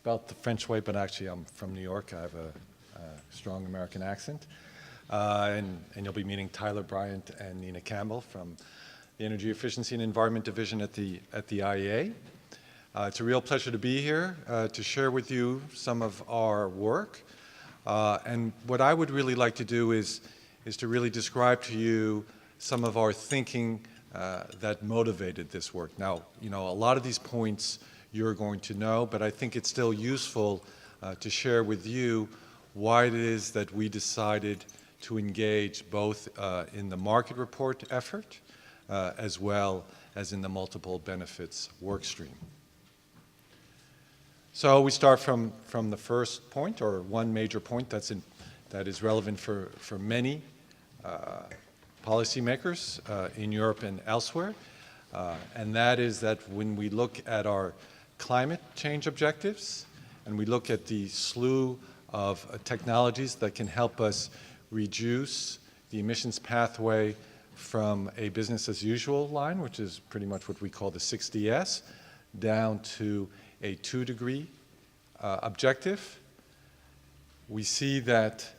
spelt the French way, but actually I'm from New York. I have a strong American accent. And you'll be meeting Tyler Bryant and Nina Campbell from the Energy Efficiency and Environment Division at the IEA. It's a real pleasure to be here to share with you some of our work. And what I would really like to do is to really describe to you some of our thinking that motivated this work. Now, you know, a lot of these points you're going to know, but I think it's still useful to share with you why it is that we decided to engage both in the market report effort as well as in the multiple benefits work stream. So we start from the first point, or one major point that is relevant for many policymakers in Europe and elsewhere, and that is that when we look at our climate change objectives and we look at the slew of technologies that can help us reduce the emissions pathway from a business as usual line, which is pretty much what we call the 6DS, down to a 2-degree objective, we see that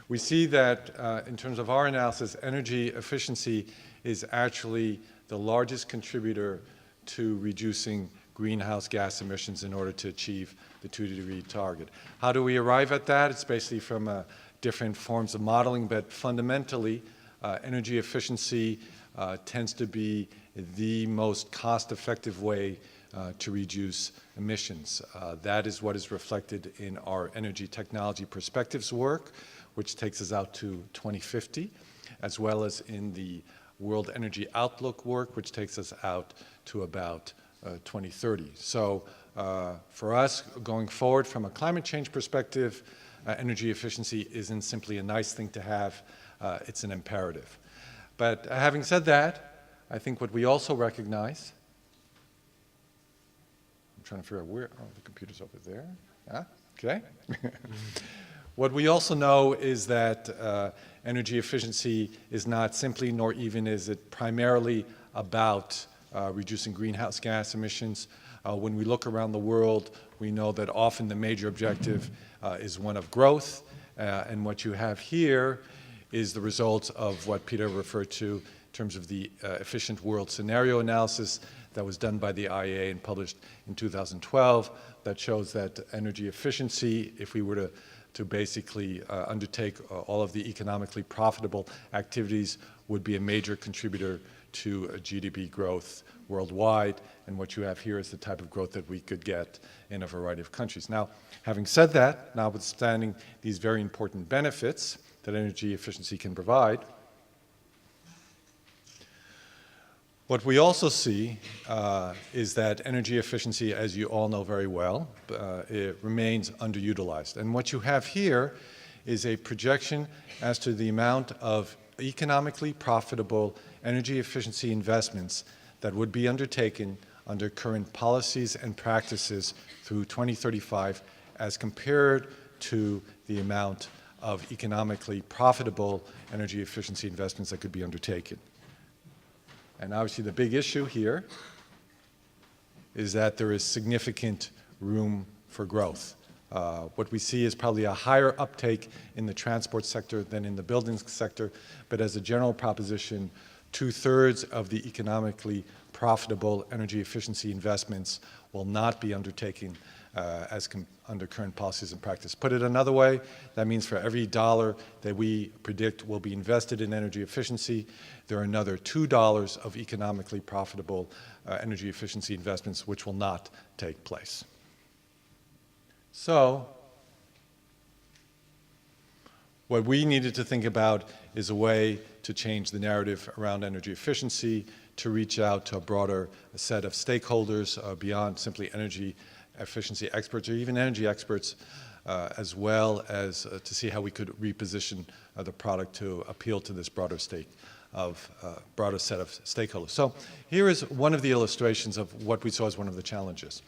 we see that in terms of our analysis, energy efficiency is actually the largest contributor to reducing greenhouse gas emissions in order to achieve the 2-degree target. How do we arrive at that? It's basically from different forms of modeling, but fundamentally, energy efficiency tends to be the most cost-effective way to reduce emissions. That is what is reflected in our energy technology perspectives work, which takes us out to 2050, as well as in the World Energy Outlook work, which takes us out to about 2030. So for us, going forward from a climate change perspective, energy efficiency isn't simply a nice thing to have, it's an imperative. But having said that, I think what we also recognize, I'm trying to figure out where, oh, the computer's over there. Ah, okay. What we also know is that energy efficiency is not simply, nor even is it primarily about reducing greenhouse gas emissions. When we look around the world, we know that often the major objective is one of growth, and what you have here is the results of what Peter referred to in terms of the efficient world scenario analysis that was done by the IEA and published in 2012 that shows that energy efficiency, if we were to basically undertake all of the economically profitable activities, would be a major contributor to GDP growth worldwide. And what you have here is the type of growth that we could get in a variety of countries. Now, having said that, notwithstanding these very important benefits that energy efficiency can provide, what we also see is that energy efficiency, as you all know very well, it remains underutilized. And what you have here is a projection as to the amount of economically profitable energy efficiency investments that would be undertaken under current policies and practices through 2035 as compared to the amount of economically profitable energy efficiency investments that could be undertaken. And obviously the big issue here is that there is significant room for growth. What we see is probably a higher uptake in the transport sector than in the buildings sector, but as a general proposition, 2/3 of the economically profitable energy efficiency investments will not be undertaken under current policies and practice. Put it another way, that means for every dollar that we predict will be invested in energy efficiency, there are another $2 of economically profitable energy efficiency investments which will not take place. So, what we needed to think about is a way to change the narrative around energy efficiency, to reach out to a broader set of stakeholders beyond simply energy efficiency experts or even energy experts, as well as to see how we could reposition the product to appeal to this broader set of stakeholders. So here is one of the illustrations of what we saw as one of the challenges,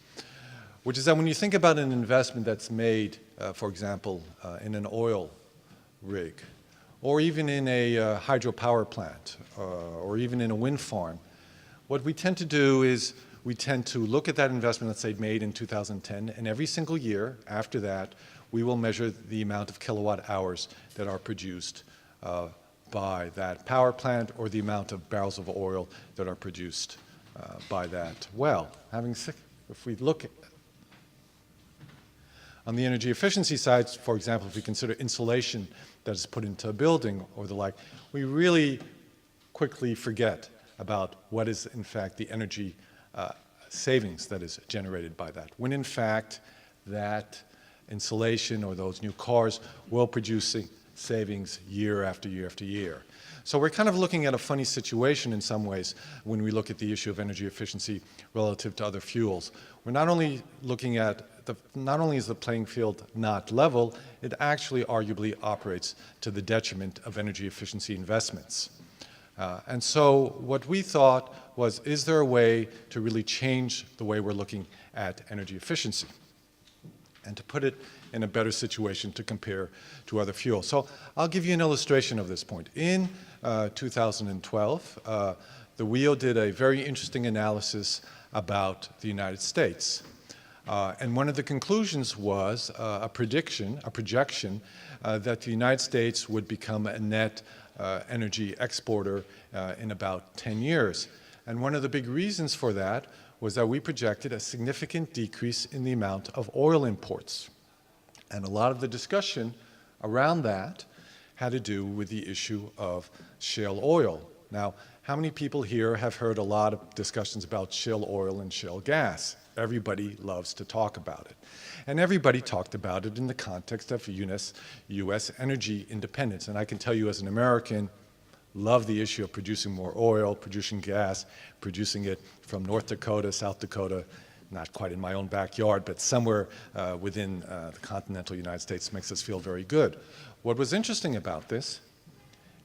which is that when you think about an investment that's made, for example, in an oil rig, or even in a hydropower plant, or even in a wind farm, what we tend to do is we tend to look at that investment, let's say, made in 2010, and every single year after that, we will measure the amount of kilowatt hours that are produced by that power plant or the amount of barrels of oil that are produced by that well. If we look on the energy efficiency side, for example, if we consider insulation that is put into a building or the like, we really quickly forget about what is, in fact, the energy savings that is generated by that, when in fact that insulation or those new cars will produce savings year after year after year. So we're kind of looking at a funny situation in some ways when we look at the issue of energy efficiency relative to other fuels. We're not only looking at not only is the playing field not level, it actually arguably operates to the detriment of energy efficiency investments. And so what we thought was, is there a way to really change the way we're looking at energy efficiency and to put it in a better situation to compare to other fuels? So I'll give you an illustration of this point. In 2012, the WIO did a very interesting analysis about the United States. And one of the conclusions was a projection that the United States would become a net energy exporter in about 10 years. And one of the big reasons for that was that we projected a significant decrease in the amount of oil imports. And a lot of the discussion around that had to do with the issue of shale oil. Now, how many people here have heard a lot of discussions about shale oil and shale gas? Everybody loves to talk about it. And everybody talked about it in the context of U.S. energy independence. And I can tell you as an American, love the issue of producing more oil, producing gas, producing it from North Dakota, South Dakota, not quite in my own backyard, but somewhere within the continental United States makes us feel very good. What was interesting about this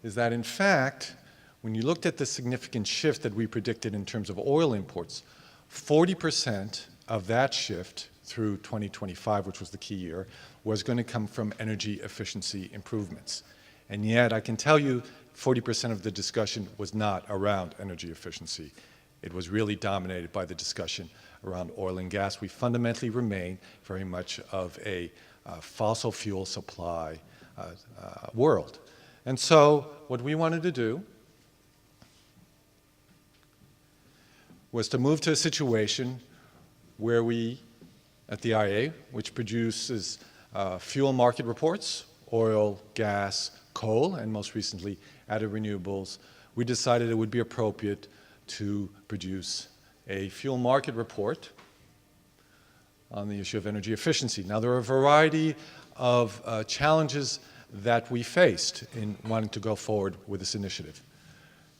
is that, in fact, when you looked at the significant shift that we predicted in terms of oil imports, 40% of that shift through 2025, which was the key year, was going to come from energy efficiency improvements. And yet, I can tell you, 40% of the discussion was not around energy efficiency. It was really dominated by the discussion around oil and gas. We fundamentally remain very much of a fossil fuel supply world. And so what we wanted to do was to move to a situation where we, at the IEA, which produces fuel market reports, oil, gas, coal, and most recently added renewables, we decided it would be appropriate to produce a fuel market report on the issue of energy efficiency. Now, there are a variety of challenges that we faced in wanting to go forward with this initiative.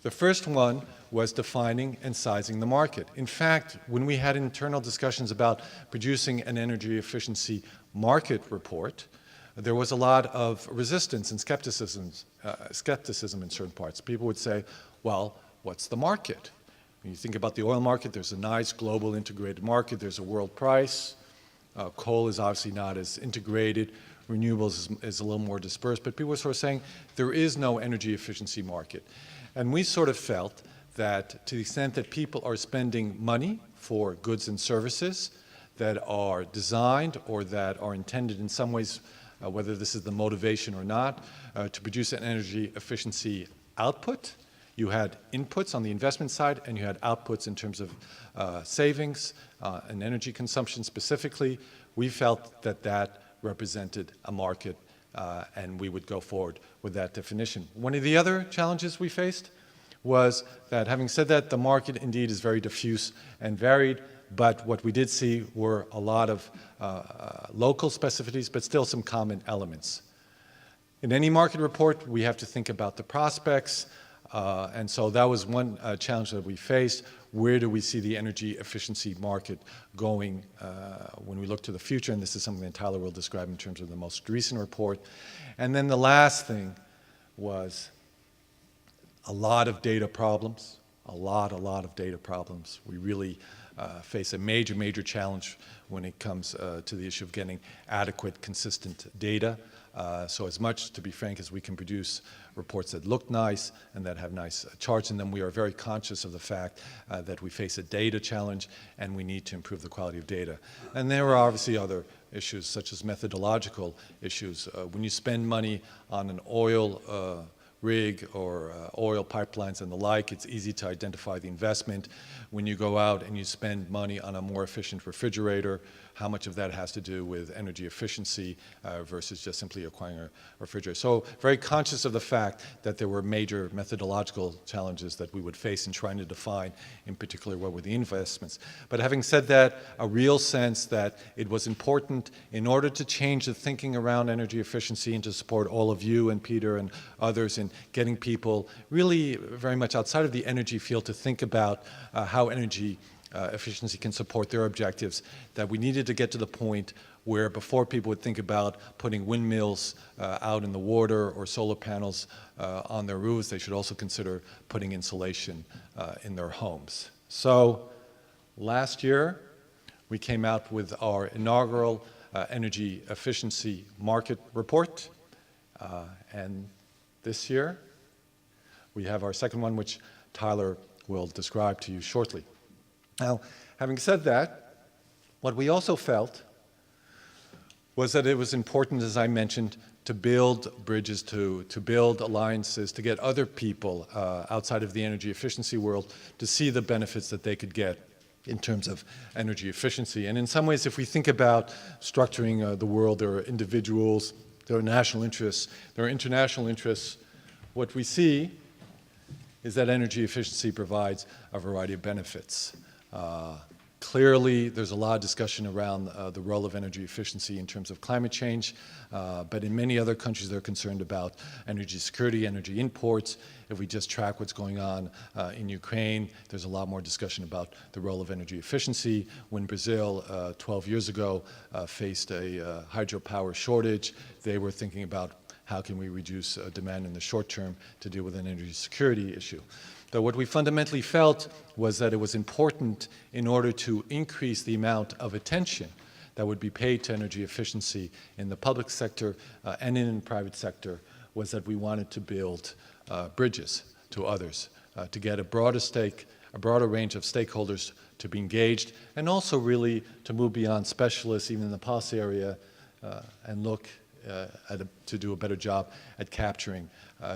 The first one was defining and sizing the market. In fact, when we had internal discussions about producing an energy efficiency market report, there was a lot of resistance and skepticism in certain parts. People would say, well, what's the market? When you think about the oil market, there's a nice global integrated market. There's a world price. Coal is obviously not as integrated. Renewables is a little more dispersed. But people were sort of saying there is no energy efficiency market. And we sort of felt that to the extent that people are spending money for goods and services that are designed or that are intended in some ways, whether this is the motivation or not, to produce an energy efficiency output, you had inputs on the investment side and you had outputs in terms of savings and energy consumption specifically. We felt that that represented a market and we would go forward with that definition. One of the other challenges we faced was that, having said that, the market indeed is very diffuse and varied, but what we did see were a lot of local specificities, but still some common elements. In any market report, we have to think about the prospects, and so that was one challenge that we faced. Where do we see the energy efficiency market going when we look to the future? And this is something that Tyler will describe in terms of the most recent report. And then the last thing was a lot of data problems, a lot of data problems. We really face a major challenge when it comes to the issue of getting adequate, consistent data. So as much, to be frank, as we can produce reports that look nice and that have nice charts in them, we are very conscious of the fact that we face a data challenge and we need to improve the quality of data. And there are obviously other issues such as methodological issues. When you spend money on an oil rig or oil pipelines and the like, it's easy to identify the investment. When you go out and you spend money on a more efficient refrigerator, how much of that has to do with energy efficiency versus just simply acquiring a refrigerator. So very conscious of the fact that there were major methodological challenges that we would face in trying to define, in particular, what were the investments. But having said that, a real sense that it was important in order to change the thinking around energy efficiency and to support all of you and Peter and others in getting people really very much outside of the energy field to think about how energy efficiency can support their objectives, that we needed to get to the point where before people would think about putting windmills out in the water or solar panels on their roofs, they should also consider putting insulation in their homes. So last year, we came out with our inaugural energy efficiency market report. And this year, we have our second one, which Tyler will describe to you shortly. Now, having said that, what we also felt was that it was important, as I mentioned, to build bridges, to build alliances, to get other people outside of the energy efficiency world to see the benefits that they could get in terms of energy efficiency. And in some ways, if we think about structuring the world, there are individuals, there are national interests, there are international interests. What we see is that energy efficiency provides a variety of benefits. Clearly, there's a lot of discussion around the role of energy efficiency in terms of climate change, but in many other countries, they're concerned about energy security, energy imports. If we just track what's going on in Ukraine, there's a lot more discussion about the role of energy efficiency. When Brazil, 12 years ago, faced a hydropower shortage, they were thinking about how can we reduce demand in the short term to deal with an energy security issue. But what we fundamentally felt was that it was important in order to increase the amount of attention that would be paid to energy efficiency in the public sector and in the private sector, was that we wanted to build bridges to others, to get a broader range of stakeholders to be engaged, and also really to move beyond specialists, even in the policy area, and look to do a better job at capturing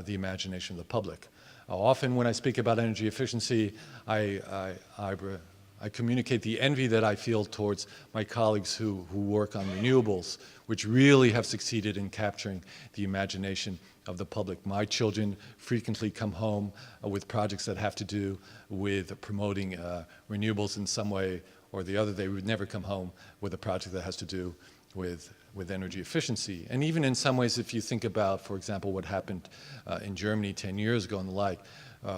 the imagination of the public. Often when I speak about energy efficiency, I communicate the envy that I feel towards my colleagues who work on renewables, which really have succeeded in capturing the imagination of the public. My children frequently come home with projects that have to do with promoting renewables in some way or the other. They would never come home with a project that has to do with energy efficiency. And even in some ways, if you think about, for example, what happened in Germany 10 years ago and the like,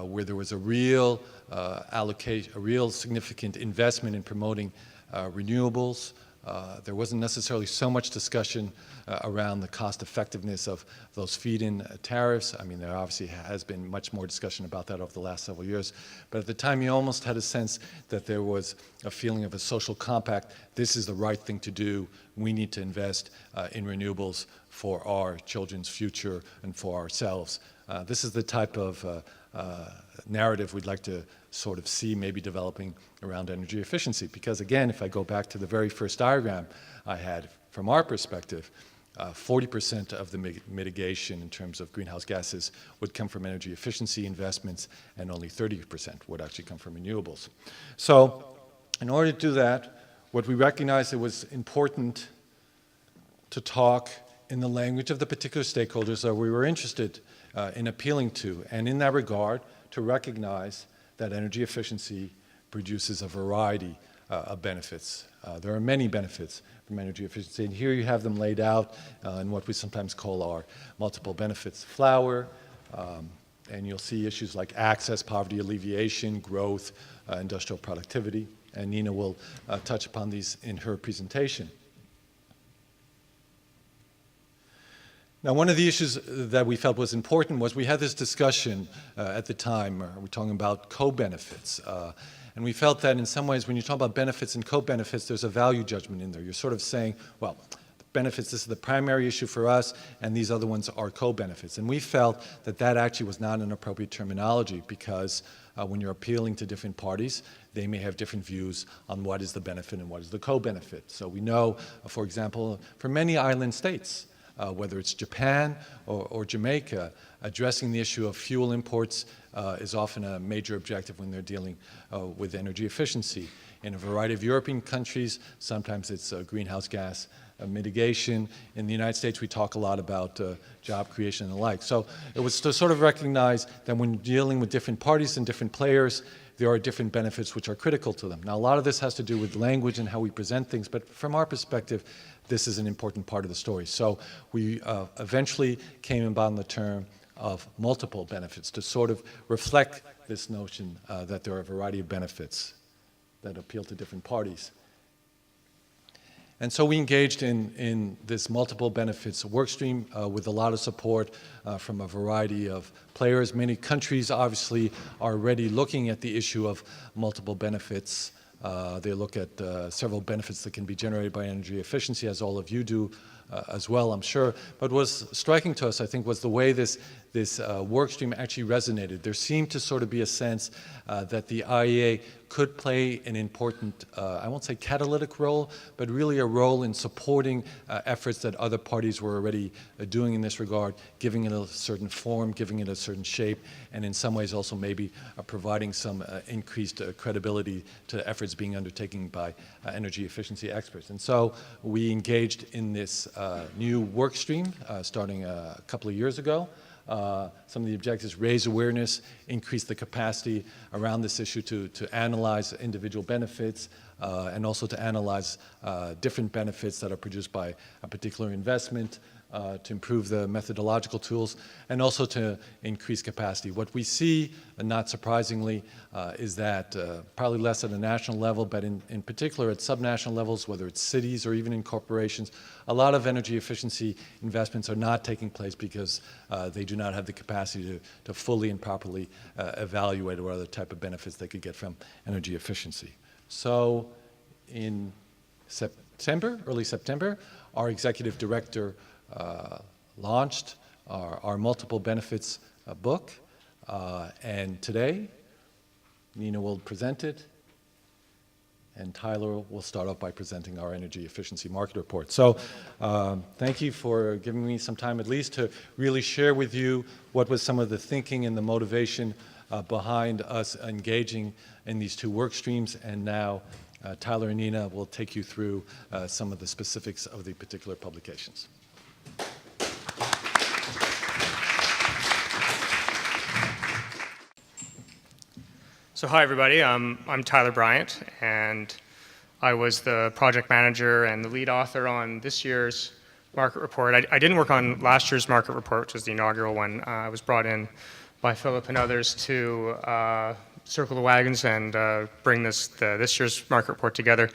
where there was a real allocation, a real significant investment in promoting renewables, there wasn't necessarily so much discussion around the cost effectiveness of those feed-in tariffs. I mean, there obviously has been much more discussion about that over the last several years. But at the time, you almost had a sense that there was a feeling of a social compact. This is the right thing to do. We need to invest in renewables for our children's future and for ourselves. This is the type of narrative we'd like to sort of see maybe developing around energy efficiency. Because again, if I go back to the very first diagram I had, from our perspective, 40% of the mitigation in terms of greenhouse gases would come from energy efficiency investments, and only 30% would actually come from renewables. So in order to do that, what we recognized, it was important to talk in the language of the particular stakeholders that we were interested in appealing to, and in that regard, to recognize that energy efficiency produces a variety of benefits. There are many benefits from energy efficiency, and here you have them laid out in what we sometimes call our multiple benefits flower, and you'll see issues like access, poverty alleviation, growth, industrial productivity, and Nina will touch upon these in her presentation. Now, one of the issues that we felt was important was we had this discussion at the time, we're talking about co-benefits. And we felt that in some ways, when you talk about benefits and co-benefits, there's a value judgment in there. You're sort of saying, well, benefits, this is the primary issue for us, and these other ones are co-benefits. And we felt that that actually was not an appropriate terminology because when you're appealing to different parties, they may have different views on what is the benefit and what is the co-benefit. So we know, for example, for many island states, whether it's Japan or Jamaica, addressing the issue of fuel imports is often a major objective when they're dealing with energy efficiency. In a variety of European countries, sometimes it's greenhouse gas mitigation. In the United States, we talk a lot about job creation and the like. So it was to sort of recognize that when dealing with different parties and different players, there are different benefits which are critical to them. Now, a lot of this has to do with language and how we present things, but from our perspective, this is an important part of the story. So we eventually came about the term of multiple benefits to sort of reflect this notion that there are a variety of benefits that appeal to different parties. And so we engaged in this multiple benefits workstream with a lot of support from a variety of players. Many countries obviously are already looking at the issue of multiple benefits. They look at several benefits that can be generated by energy efficiency, as all of you do as well, I'm sure. But what was striking to us, I think, was the way this workstream actually resonated. There seemed to sort of be a sense that the IEA could play an important, I won't say catalytic role, but really a role in supporting efforts that other parties were already doing in this regard, giving it a certain form, giving it a certain shape, and in some ways also maybe providing some increased credibility to efforts being undertaken by energy efficiency experts. And so we engaged in this new work stream starting a couple of years ago. Some of the objectives: raise awareness, increase the capacity around this issue to analyze individual benefits, and also to analyze different benefits that are produced by a particular investment, to improve the methodological tools, and also to increase capacity. What we see, not surprisingly, is that probably less at a national level, but in particular at subnational levels, whether it's cities or even in corporations, a lot of energy efficiency investments are not taking place because they do not have the capacity to fully and properly evaluate what other type of benefits they could get from energy efficiency. So in early September, our executive director launched our multiple benefits book, and today Nina will present it, and Tyler will start off by presenting our energy efficiency market report. So thank you for giving me some time at least to really share with you what was some of the thinking and the motivation behind us engaging in these two work streams, and now Tyler and Nina will take you through some of the specifics of the particular publications. So hi everybody, I'm Tyler Bryant, and I was the project manager and the lead author on this year's market report. I didn't work on last year's market report, which was the inaugural one. I was brought in by Philippe and others to circle the wagons and bring this year's market report together.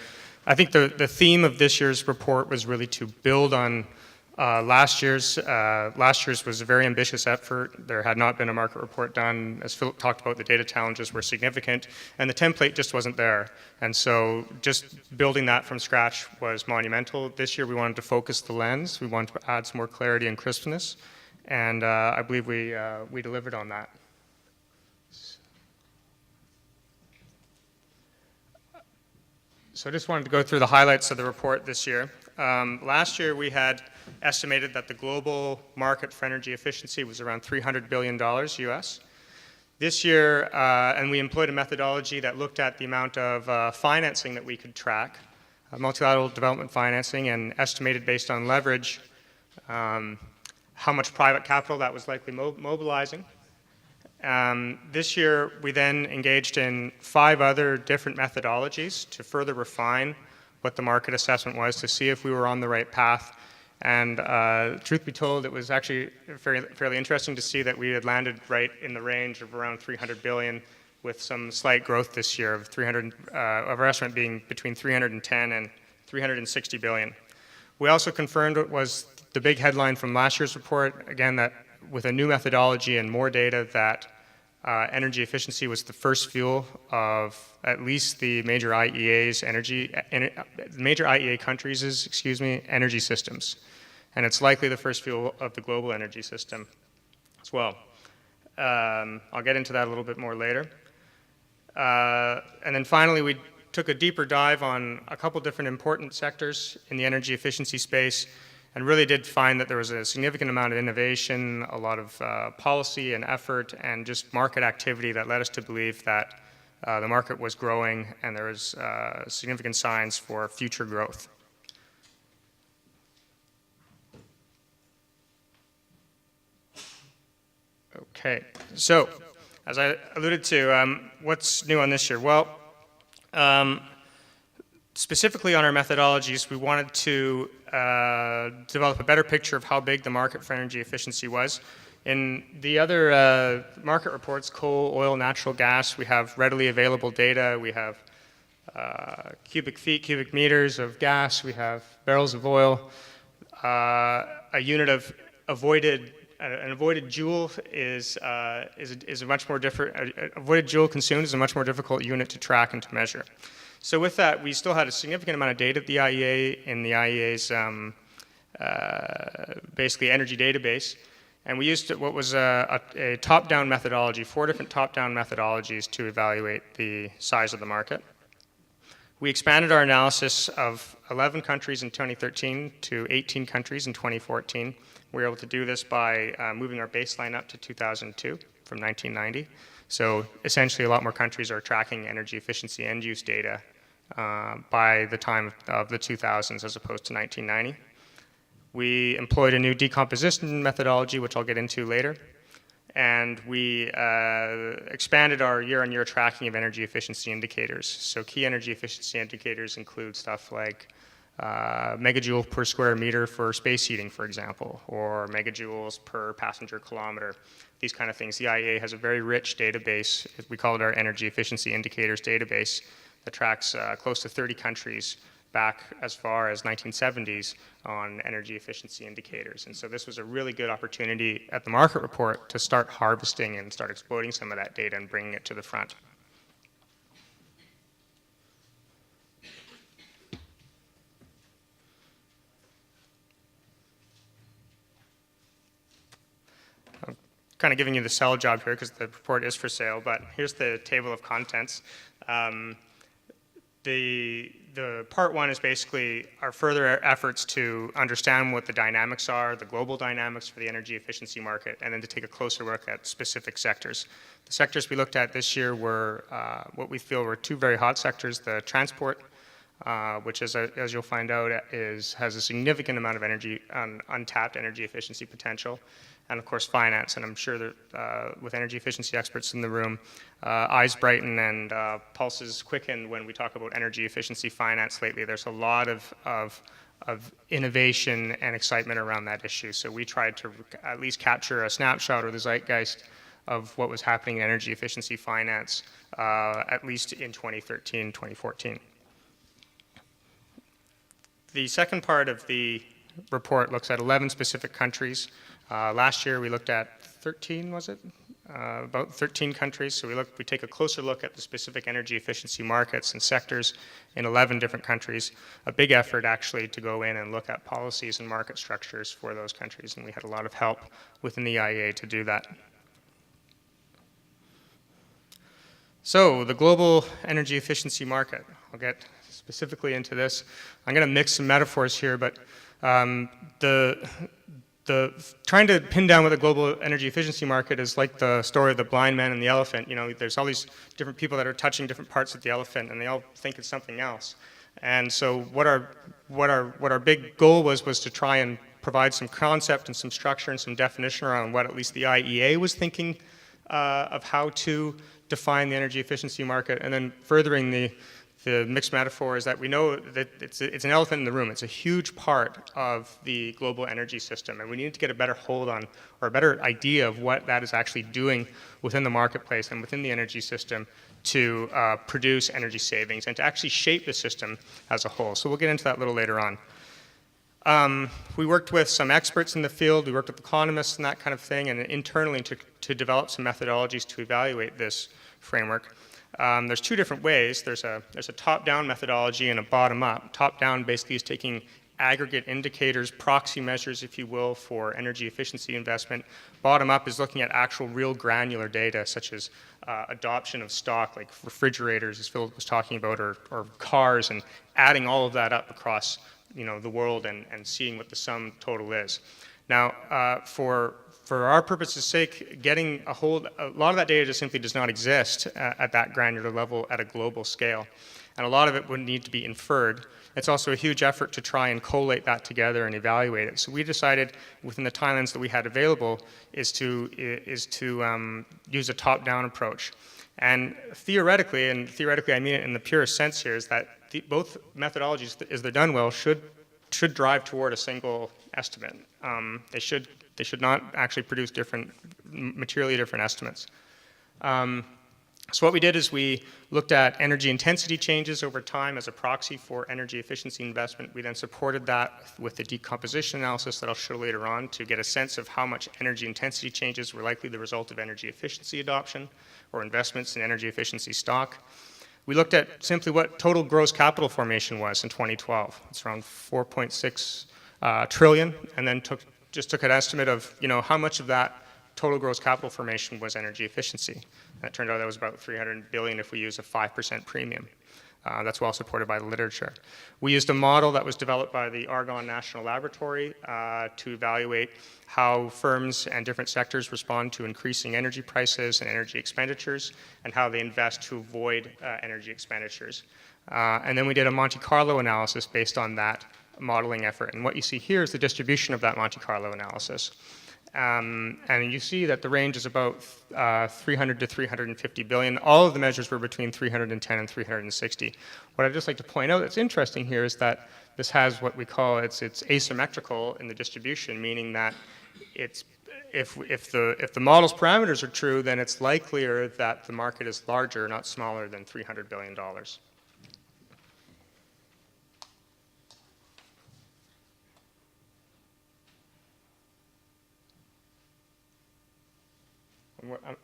I think the theme of this year's report was really to build on last year's. Last year's was a very ambitious effort. There had not been a market report done. As Philippe talked about, the data challenges were significant, and the template just wasn't there. And so just building that from scratch was monumental. This year we wanted to focus the lens. We wanted to add some more clarity and crispness, and I believe we delivered on that. So I just wanted to go through the highlights of the report this year. Last year we had estimated that the global market for energy efficiency was around $300 billion US. This year, and we employed a methodology that looked at the amount of financing that we could track, multilateral development financing, and estimated based on leverage how much private capital that was likely mobilizing. This year, we then engaged in 5 other different methodologies to further refine what the market assessment was, to see if we were on the right path. And truth be told, it was actually fairly interesting to see that we had landed right in the range of around 300 billion, with some slight growth this year of our estimate being between 310 and 360 billion. We also confirmed it was the big headline from last year's report, again, that with a new methodology and more data, that energy efficiency was the first fuel of at least the major IEA's major IEA countries', energy systems. And it's likely the first fuel of the global energy system as well. I'll get into that a little bit more later. And then finally, we took a deeper dive on a couple different important sectors in the energy efficiency space, and really did find that there was a significant amount of innovation, a lot of policy and effort, and just market activity that led us to believe that the market was growing and there was significant signs for future growth. Okay, so as I alluded to, what's new on this year? Well, specifically on our methodologies, we wanted to develop a better picture of how big the market for energy efficiency was. In the other market reports, coal, oil, natural gas, we have readily available data. We have cubic feet, cubic meters of gas. We have barrels of oil. A unit of an avoided joule is a much more different. Avoided joule consumed is a much more difficult unit to track and to measure. So with that, we still had a significant amount of data at the IEA in the IEA's basically energy database, and we used what was a top-down methodology, 4 different top-down methodologies to evaluate the size of the market. We expanded our analysis of 11 countries in 2013 to 18 countries in 2014. We were able to do this by moving our baseline up to 2002 from 1990. So essentially, a lot more countries are tracking energy efficiency end use data by the time of the 2000s as opposed to 1990. We employed a new decomposition methodology, which I'll get into later. And we expanded our year-on-year tracking of energy efficiency indicators. So key energy efficiency indicators include stuff like megajoule per square meter for space heating, for example, or megajoules per passenger kilometer, these kind of things. The IEA has a very rich database. We call it our energy efficiency indicators database that tracks close to 30 countries back as far as 1970s on energy efficiency indicators. And so this was a really good opportunity at the market report to start harvesting and start exploiting some of that data and bringing it to the front. I'm kind of giving you the sell job here because the report is for sale, but here's the table of contents. The part one is basically our further efforts to understand what the dynamics are, the global dynamics for the energy efficiency market, and then to take a closer look at specific sectors. The sectors we looked at this year were what we feel were 2 very hot sectors: the transport, which as you'll find out has a significant amount of energy, untapped energy efficiency potential, and of course finance. And I'm sure that with energy efficiency experts in the room, eyes brighten and pulses quicken when we talk about energy efficiency finance lately. There's a lot of innovation and excitement around that issue. So we tried to at least capture a snapshot or the zeitgeist of what was happening in energy efficiency finance, at least in 2013, 2014. The second part of the report looks at 11 specific countries. Last year we looked at 13, was it? About 13 countries. So we take a closer look at the specific energy efficiency markets and sectors in 11 different countries. A big effort actually to go in and look at policies and market structures for those countries, and we had a lot of help within the IEA to do that. So the global energy efficiency market. I'll get specifically into this. I'm going to mix some metaphors here, but trying to pin down what the global energy efficiency market is like the story of the blind man and the elephant. You know, there's all these different people that are touching different parts of the elephant, and they all think it's something else. And so what our big goal was to try and provide some concept and some structure and some definition around what at least the IEA was thinking of how to define the energy efficiency market, and then furthering the mixed metaphor is that we know that it's an elephant in the room. It's a huge part of the global energy system, and we need to get a better hold on, or a better idea of what that is actually doing within the marketplace and within the energy system to produce energy savings and to actually shape the system as a whole. So we'll get into that a little later on. We worked with some experts in the field, we worked with economists and that kind of thing, and internally to develop some methodologies to evaluate this framework. There's two different ways. There's a top-down methodology and a bottom-up. Top-down basically is taking aggregate indicators, proxy measures, if you will, for energy efficiency investment. Bottom-up is looking at actual real granular data, such as adoption of stock, like refrigerators, as Philippe was talking about, or cars, and adding all of that up across the world and seeing what the sum total is. Now, for our purposes' sake, getting a lot of that data just simply does not exist at that granular level at a global scale. And a lot of it would need to be inferred. It's also a huge effort to try and collate that together and evaluate it. So we decided, within the timelines that we had available, is to use a top-down approach. And theoretically I mean it in the purest sense here, is that both methodologies, as they're done well, should drive toward a single estimate. They should not actually produce materially different estimates. So what we did is we looked at energy intensity changes over time as a proxy for energy efficiency investment. We then supported that with the decomposition analysis that I'll show later on to get a sense of how much energy intensity changes were likely the result of energy efficiency adoption or investments in energy efficiency stock. We looked at simply what total gross capital formation was in 2012. It's around 4.6 trillion, and then just took an estimate of how much of that total gross capital formation was energy efficiency. And it turned out that was about 300 billion if we use a 5% premium. That's well supported by the literature. We used a model that was developed by the Argonne National Laboratory to evaluate how firms and different sectors respond to increasing energy prices and energy expenditures, and how they invest to avoid energy expenditures. And then we did a Monte Carlo analysis based on that modeling effort. And what you see here is the distribution of that Monte Carlo analysis. And you see that the range is about 300 to 350 billion. All of the measures were between 310 and 360. What I'd just like to point out that's interesting here is that this has what we call, it's asymmetrical in the distribution, meaning that if the model's parameters are true, then it's likelier that the market is larger, not smaller than $300 billion.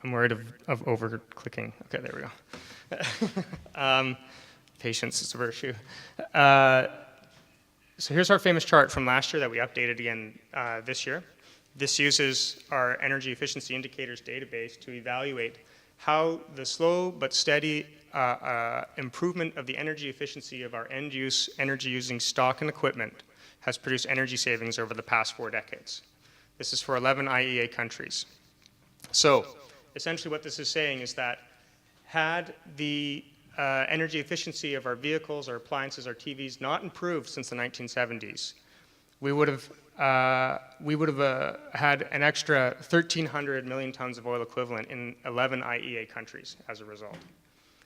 I'm worried of over-clicking. Okay, there we go. Patience is a virtue. So here's our famous chart from last year that we updated again this year. This uses our energy efficiency indicators database to evaluate how the slow but steady improvement of the energy efficiency of our end-use energy-using stock and equipment has produced energy savings over the past 4 decades. This is for 11 IEA countries. So essentially what this is saying is that had the energy efficiency of our vehicles, our appliances, our TVs not improved since the 1970s, we would have had an extra 1,300 million tons of oil equivalent in 11 IEA countries as a result.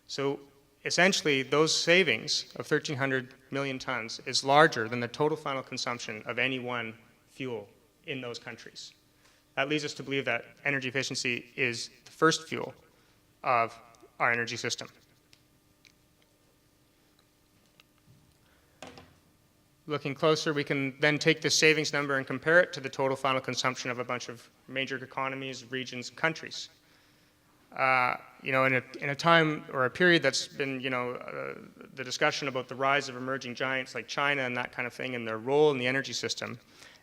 So essentially those savings of 1,300 million tons is larger than the total final consumption of any one fuel in those countries. That leads us to believe that energy efficiency is the first fuel of our energy system. Looking closer, we can then take this savings number and compare it to the total final consumption of a bunch of major economies, regions, countries. In a time or a period that's been, the discussion about the rise of emerging giants like China and that kind of thing and their role in the energy system,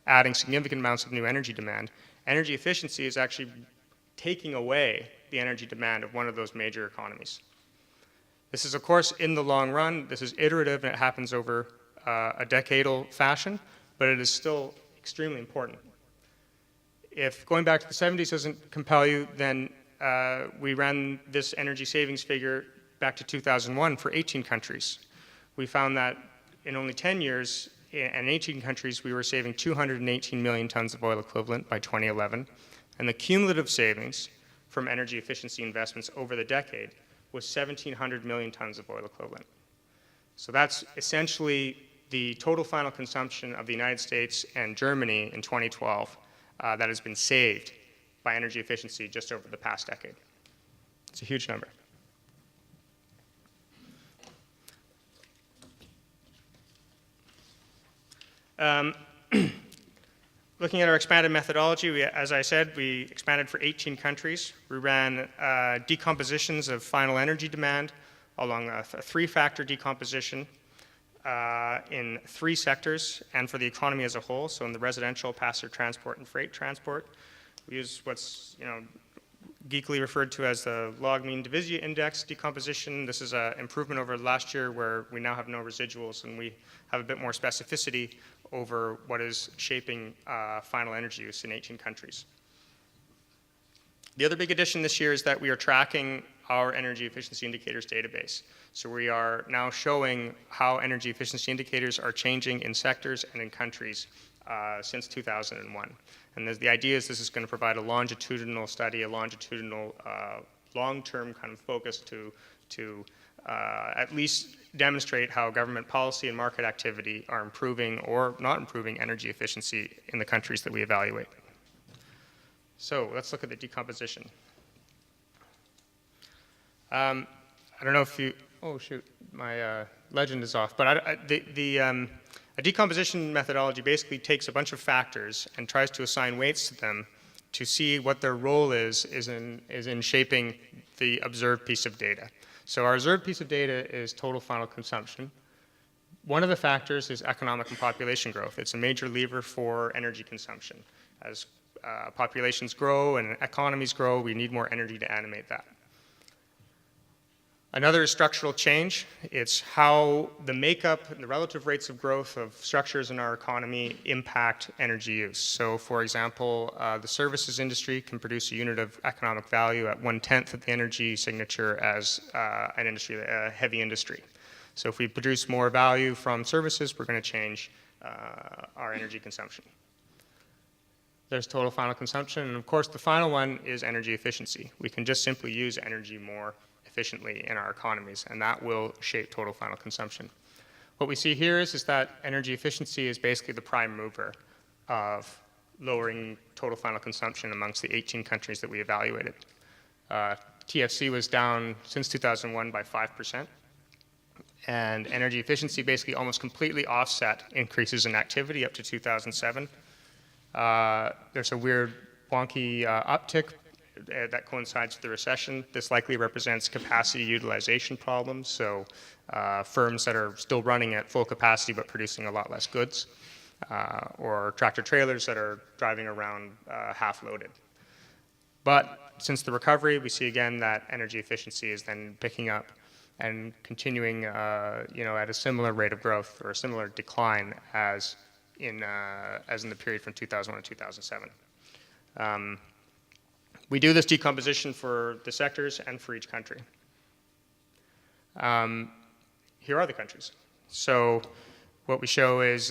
adding significant amounts of new energy demand, energy efficiency is actually taking away the energy demand of one of those major economies. This is, of course, in the long run. This is iterative, and it happens over a decadal fashion, but it is still extremely important. If going back to the 70s doesn't compel you, then we ran this energy savings figure back to 2001 for 18 countries. We found that in only 10 years, in 18 countries, we were saving 218 million tons of oil equivalent by 2011, and the cumulative savings from energy efficiency investments over the decade was 1,700 million tons of oil equivalent. So that's essentially the total final consumption of the United States and Germany in 2012 that has been saved by energy efficiency just over the past decade. It's a huge number. Looking at our expanded methodology, as I said, we expanded for 18 countries. We ran decompositions of final energy demand along a three-factor decomposition in 3 sectors and for the economy as a whole. So in the residential, passenger transport, and freight transport, we use what's geekily referred to as the log mean divisia index decomposition. This is an improvement over last year where we now have no residuals and we have a bit more specificity over what is shaping final energy use in 18 countries. The other big addition this year is that we are tracking our energy efficiency indicators database. So we are now showing how energy efficiency indicators are changing in sectors and in countries since 2001. And the idea is this is going to provide a longitudinal study, a longitudinal long-term kind of focus to at least demonstrate how government policy and market activity are improving or not improving energy efficiency in the countries that we evaluate. So let's look at the decomposition. I don't know if you, oh shoot, my legend is off, but a decomposition methodology basically takes a bunch of factors and tries to assign weights to them to see what their role is in shaping the observed piece of data. So our observed piece of data is total final consumption. One of the factors is economic and population growth. It's a major lever for energy consumption. As populations grow and economies grow, we need more energy to animate that. Another is structural change. It's how the makeup and the relative rates of growth of structures in our economy impact energy use. So for example, the services industry can produce a unit of economic value at 1/10 of the energy signature as an industry, a heavy industry. So if we produce more value from services, we're going to change our energy consumption. There's total final consumption, and of course the final one is energy efficiency. We can just simply use energy more efficiently in our economies, and that will shape total final consumption. What we see here is that energy efficiency is basically the prime mover of lowering total final consumption amongst the 18 countries that we evaluated. TFC was down since 2001 by 5%, and energy efficiency basically almost completely offset increases in activity up to 2007. There's a weird wonky uptick that coincides with the recession. This likely represents capacity utilization problems, so firms that are still running at full capacity but producing a lot less goods, or tractor trailers that are driving around half-loaded. But since the recovery, we see again that energy efficiency is then picking up and continuing at a similar rate of growth or a similar decline as in the period from 2001 to 2007. We do this decomposition for the sectors and for each country. Here are the countries. So what we show is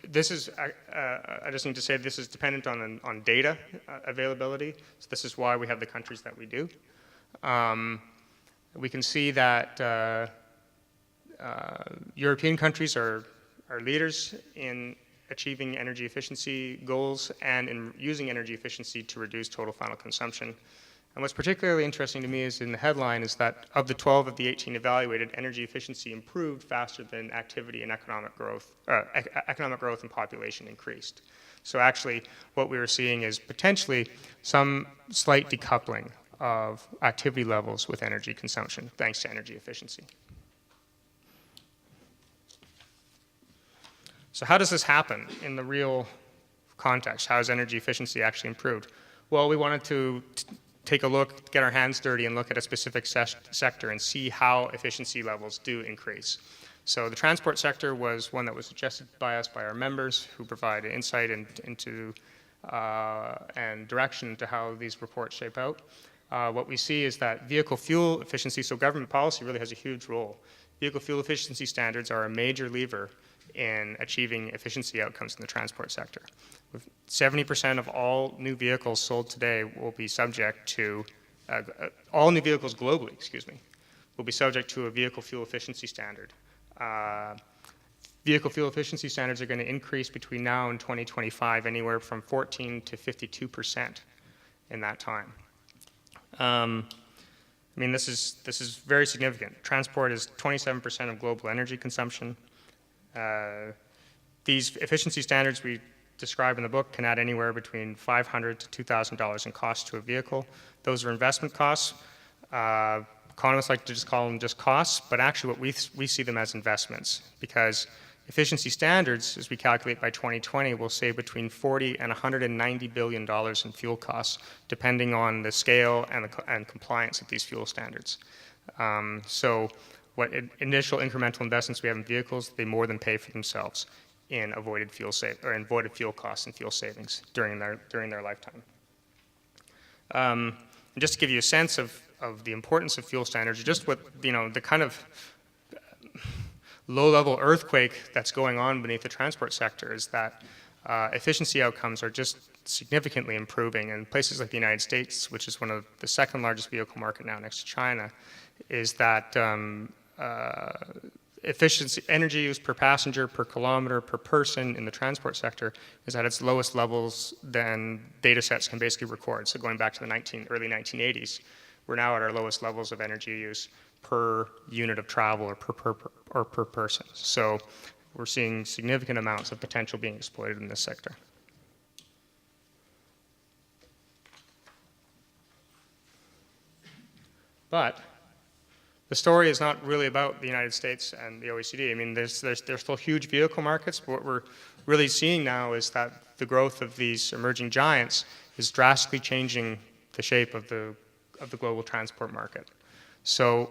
this is, I just need to say this is dependent on data availability. So this is why we have the countries that we do. We can see that European countries are leaders in achieving energy efficiency goals and in using energy efficiency to reduce total final consumption. And what's particularly interesting to me is in the headline is that of the 12 of the 18 evaluated, energy efficiency improved faster than activity and economic growth and population increased. So actually what we were seeing is potentially some slight decoupling of activity levels with energy consumption thanks to energy efficiency. So how does this happen in the real context? How has energy efficiency actually improved? Well, we wanted to take a look, get our hands dirty and look at a specific sector and see how efficiency levels do increase. So the transport sector was one that was suggested by us, by our members, who provide insight into and direction to how these reports shape out. What we see is that vehicle fuel efficiency, so government policy really has a huge role. Vehicle fuel efficiency standards are a major lever in achieving efficiency outcomes in the transport sector. 70% of all new vehicles sold today will be subject to, all new vehicles globally, will be subject to a vehicle fuel efficiency standard. Vehicle fuel efficiency standards are going to increase between now and 2025 anywhere from 14 to 52% in that time. I mean, this is very significant. Transport is 27% of global energy consumption. these efficiency standards we describe in the book can add anywhere between $500 to $2,000 in cost to a vehicle. Those are investment costs. Economists like to just call them just costs, but actually what we see them as investments, because efficiency standards, as we calculate by 2020, will save between $40 and $190 billion in fuel costs, depending on the scale and compliance of these fuel standards. So what initial incremental investments we have in vehicles, they more than pay for themselves in avoided fuel costs and fuel savings during their lifetime. And just to give you a sense of the importance of fuel standards, just what, the kind of low-level earthquake that's going on beneath the transport sector is that efficiency outcomes are just significantly improving. And places like the United States, which is one of the second largest vehicle market now next to China, is that efficiency, energy use per passenger, per kilometer, per person in the transport sector is at its lowest levels than data sets can basically record. So going back to the early 1980s, we're now at our lowest levels of energy use per unit of travel or per person. So we're seeing significant amounts of potential being exploited in this sector. But the story is not really about the United States and the OECD. I mean, there's still huge vehicle markets, but what we're really seeing now is that the growth of these emerging giants is drastically changing the shape of the global transport market. So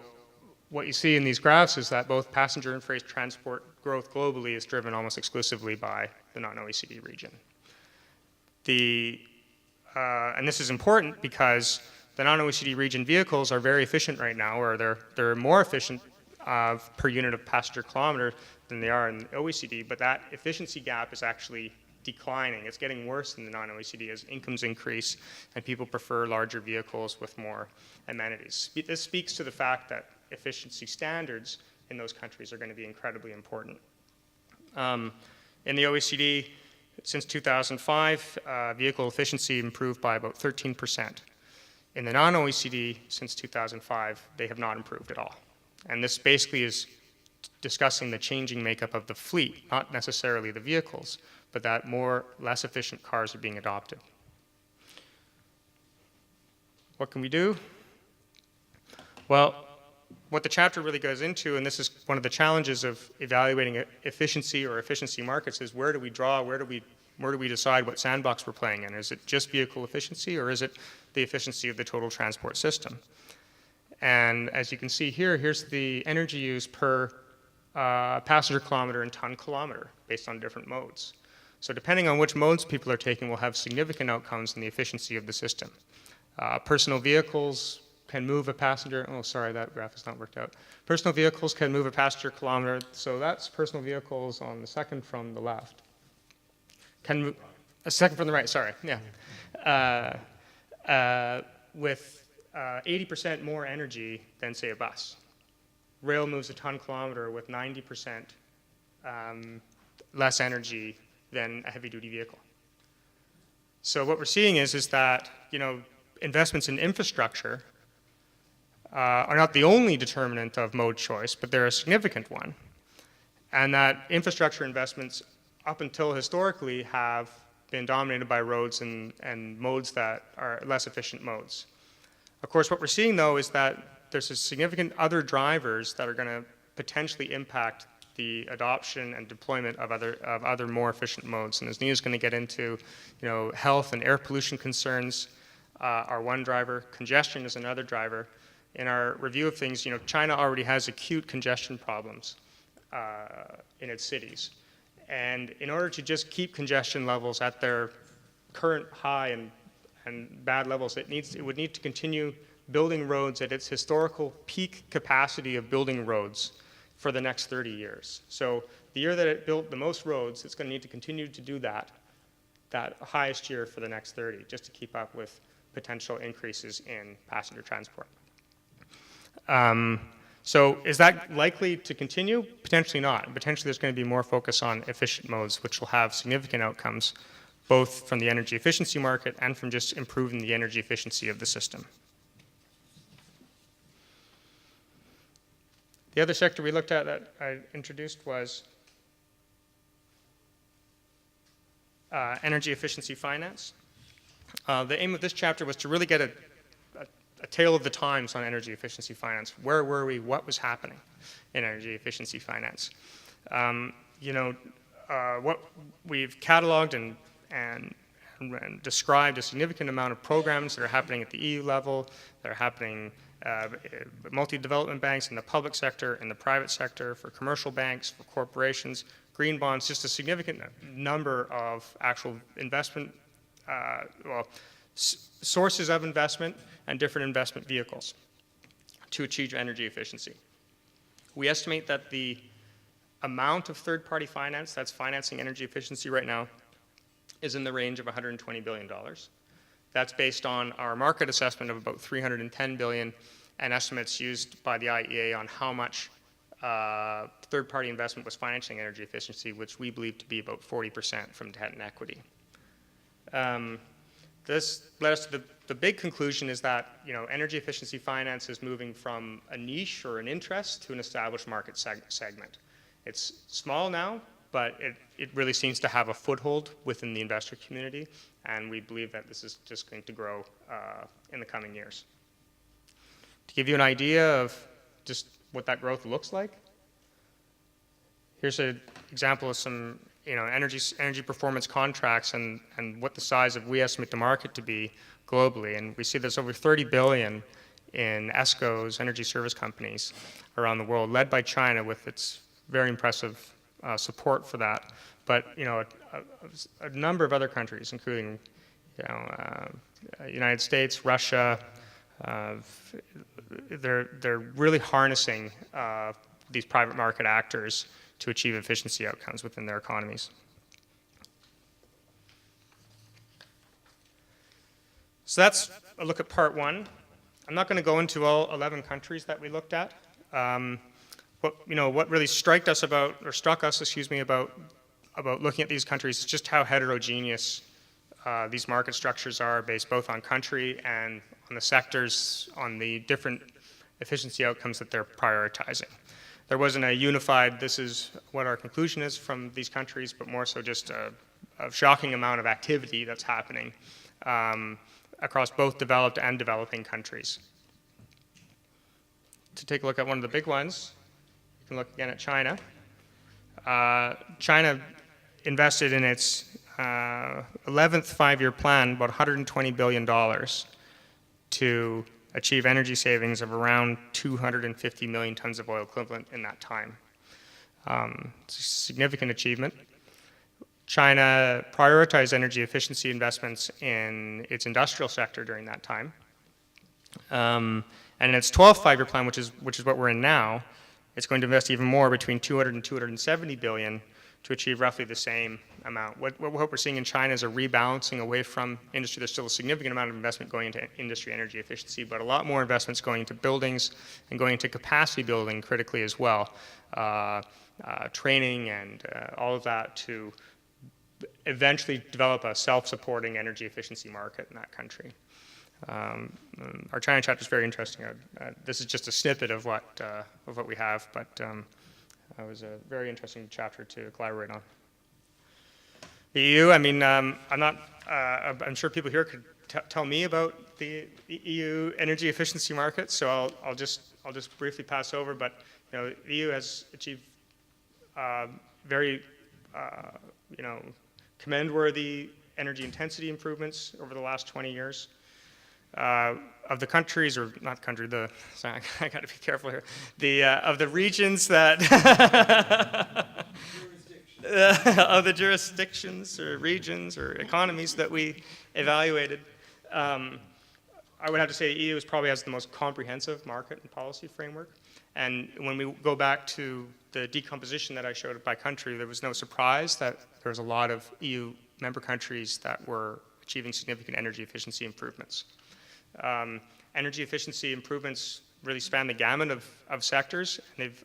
what you see in these graphs is that both passenger and freight transport growth globally is driven almost exclusively by the non-OECD region. And this is important because the non-OECD region vehicles are very efficient right now, or they're more efficient per unit of passenger kilometer than they are in the OECD, but that efficiency gap is actually declining. It's getting worse in the non-OECD as incomes increase and people prefer larger vehicles with more amenities. This speaks to the fact that efficiency standards in those countries are going to be incredibly important. In the OECD, since 2005, vehicle efficiency improved by about 13%. In the non-OECD, since 2005, they have not improved at all. And this basically is discussing the changing makeup of the fleet, not necessarily the vehicles, but that less efficient cars are being adopted. What can we do? Well, what the chapter really goes into, and this is one of the challenges of evaluating efficiency or efficiency markets, is where do we draw, where do we decide what sandbox we're playing in? Is it just vehicle efficiency, or is it the efficiency of the total transport system? And as you can see here, here's the energy use per passenger kilometer and ton kilometer based on different modes. So depending on which modes people are taking will have significant outcomes in the efficiency of the system. Personal vehicles can move a passenger, oh sorry, that graph is not worked out. Personal vehicles can move a passenger kilometer, so that's personal vehicles on the second from the left. Can move, a second from the right, sorry, yeah. With 80% more energy than say a bus. Rail moves a ton kilometer with 90% less energy than a heavy-duty vehicle. So what we're seeing is that investments in infrastructure are not the only determinant of mode choice, but they're a significant one. And that infrastructure investments up until historically have been dominated by roads and modes that are less efficient modes. Of course, what we're seeing though is that there's a significant other drivers that are going to potentially impact the adoption and deployment of other more efficient modes. And as Nina's going to get into, health and air pollution concerns are one driver. Congestion is another driver. In our review of things, China already has acute congestion problems in its cities. And in order to just keep congestion levels at their current high and bad levels, it would need to continue building roads at its historical peak capacity of building roads for the next 30 years. So the year that it built the most roads, it's going to need to continue to do that highest year for the next 30, just to keep up with potential increases in passenger transport. So is that likely to continue? Potentially not. Potentially there's going to be more focus on efficient modes, which will have significant outcomes, both from the energy efficiency market and from just improving the energy efficiency of the system. The other sector we looked at that I introduced was energy efficiency finance. The aim of this chapter was to really get a tale of the times on energy efficiency finance. Where were we? What was happening in energy efficiency finance? What we've cataloged and described a significant amount of programs that are happening at the EU level, that are happening multi-development banks in the public sector, in the private sector, for commercial banks, for corporations, green bonds, just a significant number of actual investment, sources of investment and different investment vehicles to achieve energy efficiency. We estimate that the amount of third-party finance that's financing energy efficiency right now is in the range of $120 billion. That's based on our market assessment of about $310 billion and estimates used by the IEA on how much third-party investment was financing energy efficiency, which we believe to be about 40% from debt and equity. This led us to the big conclusion is that energy efficiency finance is moving from a niche or an interest to an established market segment. It's small now, but it really seems to have a foothold within the investor community, and we believe that this is just going to grow in the coming years. To give you an idea of just what that growth looks like, here's an example of some energy performance contracts and what the size of we estimate the market to be globally. And we see there's over 30 billion in ESCOs, energy service companies, around the world, led by China with its very impressive support for that. But a number of other countries, including United States, Russia, they're really harnessing these private market actors to achieve efficiency outcomes within their economies. So that's a look at part one. I'm not going to go into all 11 countries that we looked at. What really struck us about looking at these countries is just how heterogeneous these market structures are, based both on country and on the sectors, on the different efficiency outcomes that they're prioritizing. There wasn't a unified, this is what our conclusion is from these countries, but more so just a shocking amount of activity that's happening across both developed and developing countries. To take a look at one of the big ones, you can look again at China. China invested in its 11th five-year plan about $120 billion to achieve energy savings of around 250 million tons of oil equivalent in that time. It's a significant achievement. China prioritized energy efficiency investments in its industrial sector during that time. And in its 12th five-year plan, which is what we're in now, it's going to invest even more, between 200 and 270 billion, to achieve roughly the same amount. What we're seeing in China is a rebalancing away from industry. There's still a significant amount of investment going into industry energy efficiency, but a lot more investments going into buildings and going into capacity building critically as well. Training and all of that to eventually develop a self-supporting energy efficiency market in that country. Our China chapter is very interesting. This is just a snippet of what we have, but it was a very interesting chapter to collaborate on. The EU, I'm sure people here could tell me about the EU energy efficiency market, so I'll just briefly pass over. But the EU has achieved very commendworthy energy intensity improvements over the last 20 years. Of the countries, or not country, sorry, I got to be careful here. Of the regions that, of the jurisdictions or regions or economies that we evaluated, I would have to say the EU probably has the most comprehensive market and policy framework. And when we go back to the decomposition that I showed by country, there was no surprise that there was a lot of EU member countries that were achieving significant energy efficiency improvements. Energy efficiency improvements really span the gamut of sectors. They've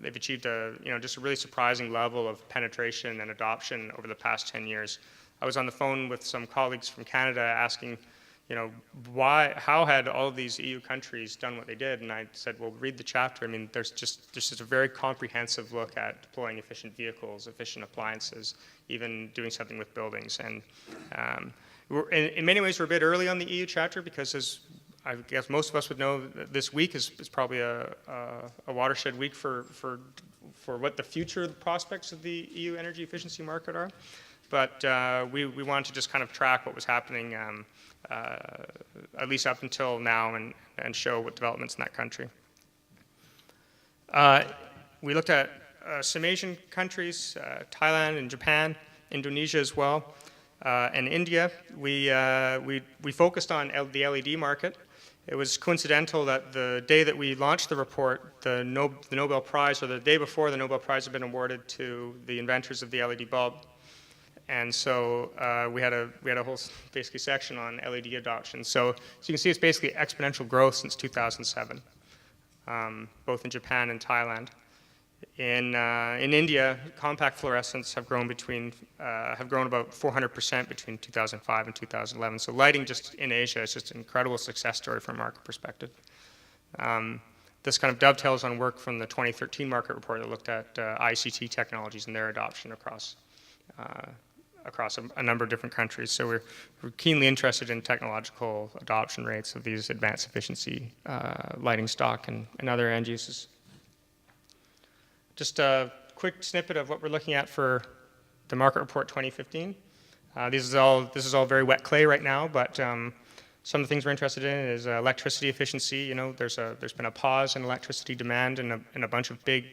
achieved just a really surprising level of penetration and adoption over the past 10 years. I was on the phone with some colleagues from Canada asking how had all of these EU countries done what they did? And I said, well, read the chapter. I mean, there's just a very comprehensive look at deploying efficient vehicles, efficient appliances, even doing something with buildings. And in many ways, we're a bit early on the EU chapter because, as I guess most of us would know, this week is probably a watershed week for what the future prospects of the EU energy efficiency market are. But we wanted to just kind of track what was happening, at least up until now, and show what developments in that country. We looked at some Asian countries, Thailand and Japan, Indonesia as well, and India. We focused on the LED market. It was coincidental that the day that we launched the report, the Nobel Prize, or the day before the Nobel Prize had been awarded to the inventors of the LED bulb. And so we had a whole basically section on LED adoption. So you can see it's basically exponential growth since 2007, both in Japan and Thailand. In India, compact fluorescents have grown about 400% between 2005 and 2011. So lighting just in Asia is just an incredible success story from a market perspective. This kind of dovetails on work from the 2013 market report that looked at ICT technologies and their adoption across a number of different countries. So we're keenly interested in technological adoption rates of these advanced efficiency lighting stock and other end uses. Just a quick snippet of what we're looking at for the market report 2015. This is all very wet clay right now, but some of the things we're interested in is electricity efficiency. There's been a pause in electricity demand in a bunch of big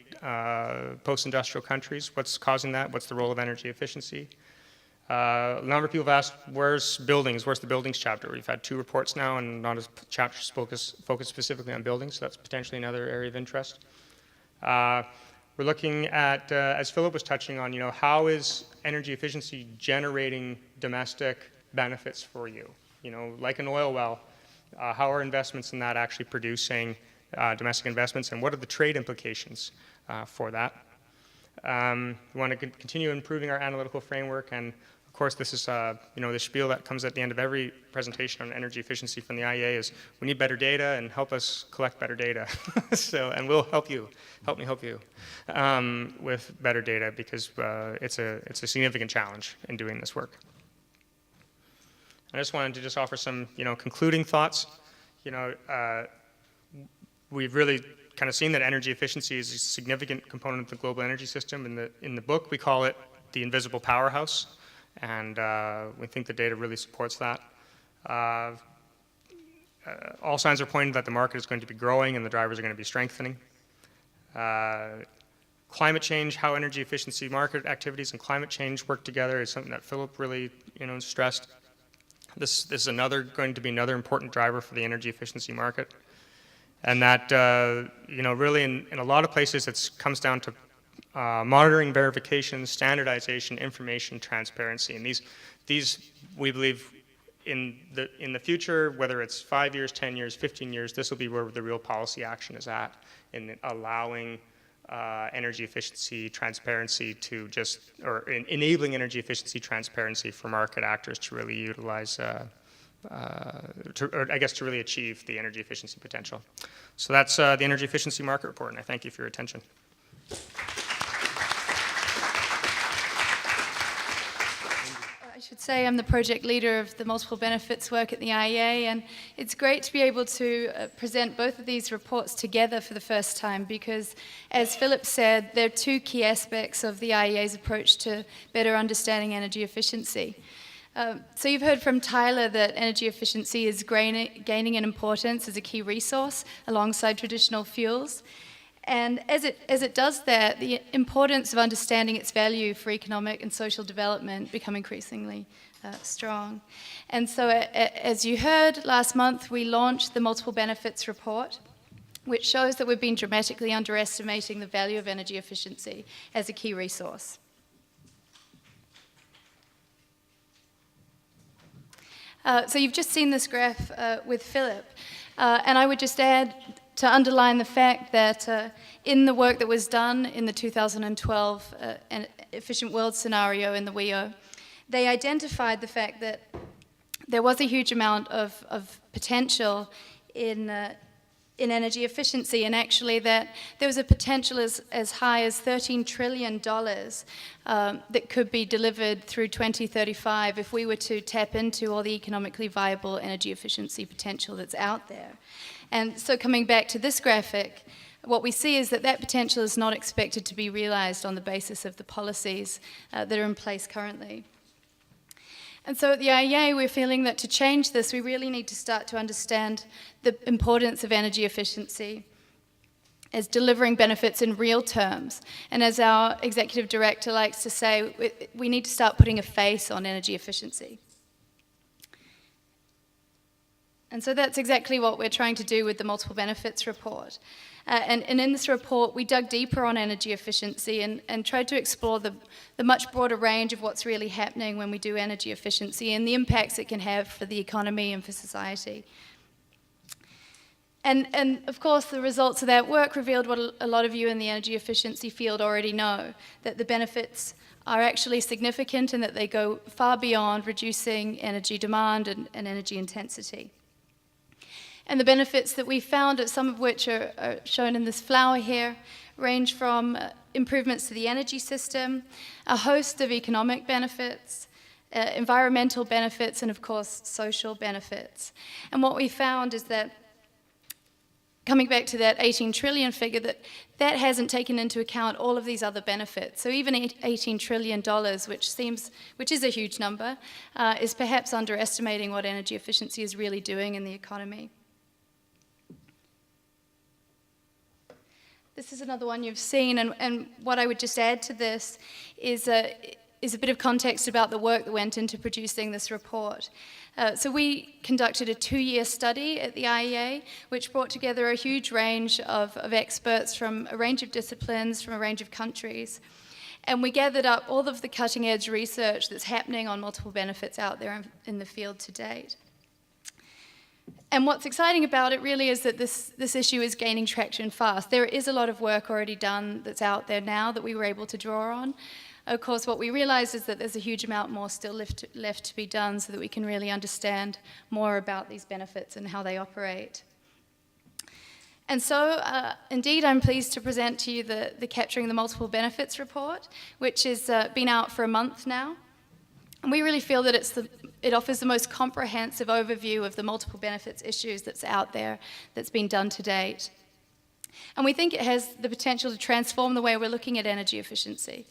post-industrial countries. What's causing that? What's the role of energy efficiency? A number of people have asked, where's buildings? Where's the buildings chapter? We've had 2 reports now, and not as chapters focused specifically on buildings, so that's potentially another area of interest. We're looking at, as Philippe was touching on, how is energy efficiency generating domestic benefits for you? Like an oil well, how are investments in that actually producing domestic investments, and what are the trade implications for that? We want to continue improving our analytical framework, and of course, this is the spiel that comes at the end of every presentation on energy efficiency from the IEA is we need better data, and help us collect better data. And we'll help you with better data, because it's a significant challenge in doing this work. I just wanted to offer some concluding thoughts. We've really kind of seen that energy efficiency is a significant component of the global energy system. In the book, we call it the invisible powerhouse, and we think the data really supports that. All signs are pointing that the market is going to be growing and the drivers are going to be strengthening. Climate change, how energy efficiency market activities and climate change work together is something that Philippe really stressed. This is going to be another important driver for the energy efficiency market. And that, really in a lot of places it comes down to monitoring, verification, standardization, information, transparency. And these we believe in the future, whether it's 5 years, 10 years, 15 years, this will be where the real policy action is at, in allowing energy efficiency transparency or enabling energy efficiency transparency for market actors to really utilize, to really achieve the energy efficiency potential. So that's the energy efficiency market report, and I thank you for your attention. I should say I'm the project leader of the multiple benefits work at the IEA, and it's great to be able to present both of these reports together for the first time, because as Philippe said, there are 2 key aspects of the IEA's approach to better understanding energy efficiency. So you've heard from Tyler that energy efficiency is gaining in importance as a key resource alongside traditional fuels. And as it does that, the importance of understanding its value for economic and social development become increasingly strong. And so as you heard, last month we launched the Multiple Benefits Report, which shows that we've been dramatically underestimating the value of energy efficiency as a key resource. So you've just seen this graph with Philippe, and I would just add to underline the fact that in the work that was done in the 2012 Efficient World scenario in the WEO, they identified the fact that there was a huge amount of potential in energy efficiency, and actually that there was a potential as high as $13 trillion that could be delivered through 2035 if we were to tap into all the economically viable energy efficiency potential that's out there. And so coming back to this graphic, what we see is that potential is not expected to be realized on the basis of the policies that are in place currently. And so at the IEA, we're feeling that to change this, we really need to start to understand the importance of energy efficiency as delivering benefits in real terms. And as our executive director likes to say, we need to start putting a face on energy efficiency. And so that's exactly what we're trying to do with the Multiple Benefits Report. And in this report, we dug deeper on energy efficiency and tried to explore the much broader range of what's really happening when we do energy efficiency and the impacts it can have for the economy and for society. And of course, the results of that work revealed what a lot of you in the energy efficiency field already know, that the benefits are actually significant and that they go far beyond reducing energy demand and energy intensity. And the benefits that we found, some of which are shown in this flower here, range from improvements to the energy system, a host of economic benefits, environmental benefits, and of course, social benefits. And what we found is that, coming back to that 18 trillion figure, that hasn't taken into account all of these other benefits. So even $18 trillion, which is a huge number, is perhaps underestimating what energy efficiency is really doing in the economy. This is another one you've seen, and what I would just add to this is a bit of context about the work that went into producing this report. So we conducted a 2-year study at the IEA, which brought together a huge range of experts from a range of disciplines, from a range of countries. And we gathered up all of the cutting-edge research that's happening on multiple benefits out there in the field to date. And what's exciting about it really is that this issue is gaining traction fast. There is a lot of work already done that's out there now that we were able to draw on. Of course, what we realized is that there's a huge amount more still left to be done so that we can really understand more about these benefits and how they operate. And so, indeed, I'm pleased to present to you the Capturing the Multiple Benefits report, which has been out for a month now. And we really feel that it offers the most comprehensive overview of the multiple benefits issues that's out there, that's been done to date. And we think it has the potential to transform the way we're looking at energy efficiency.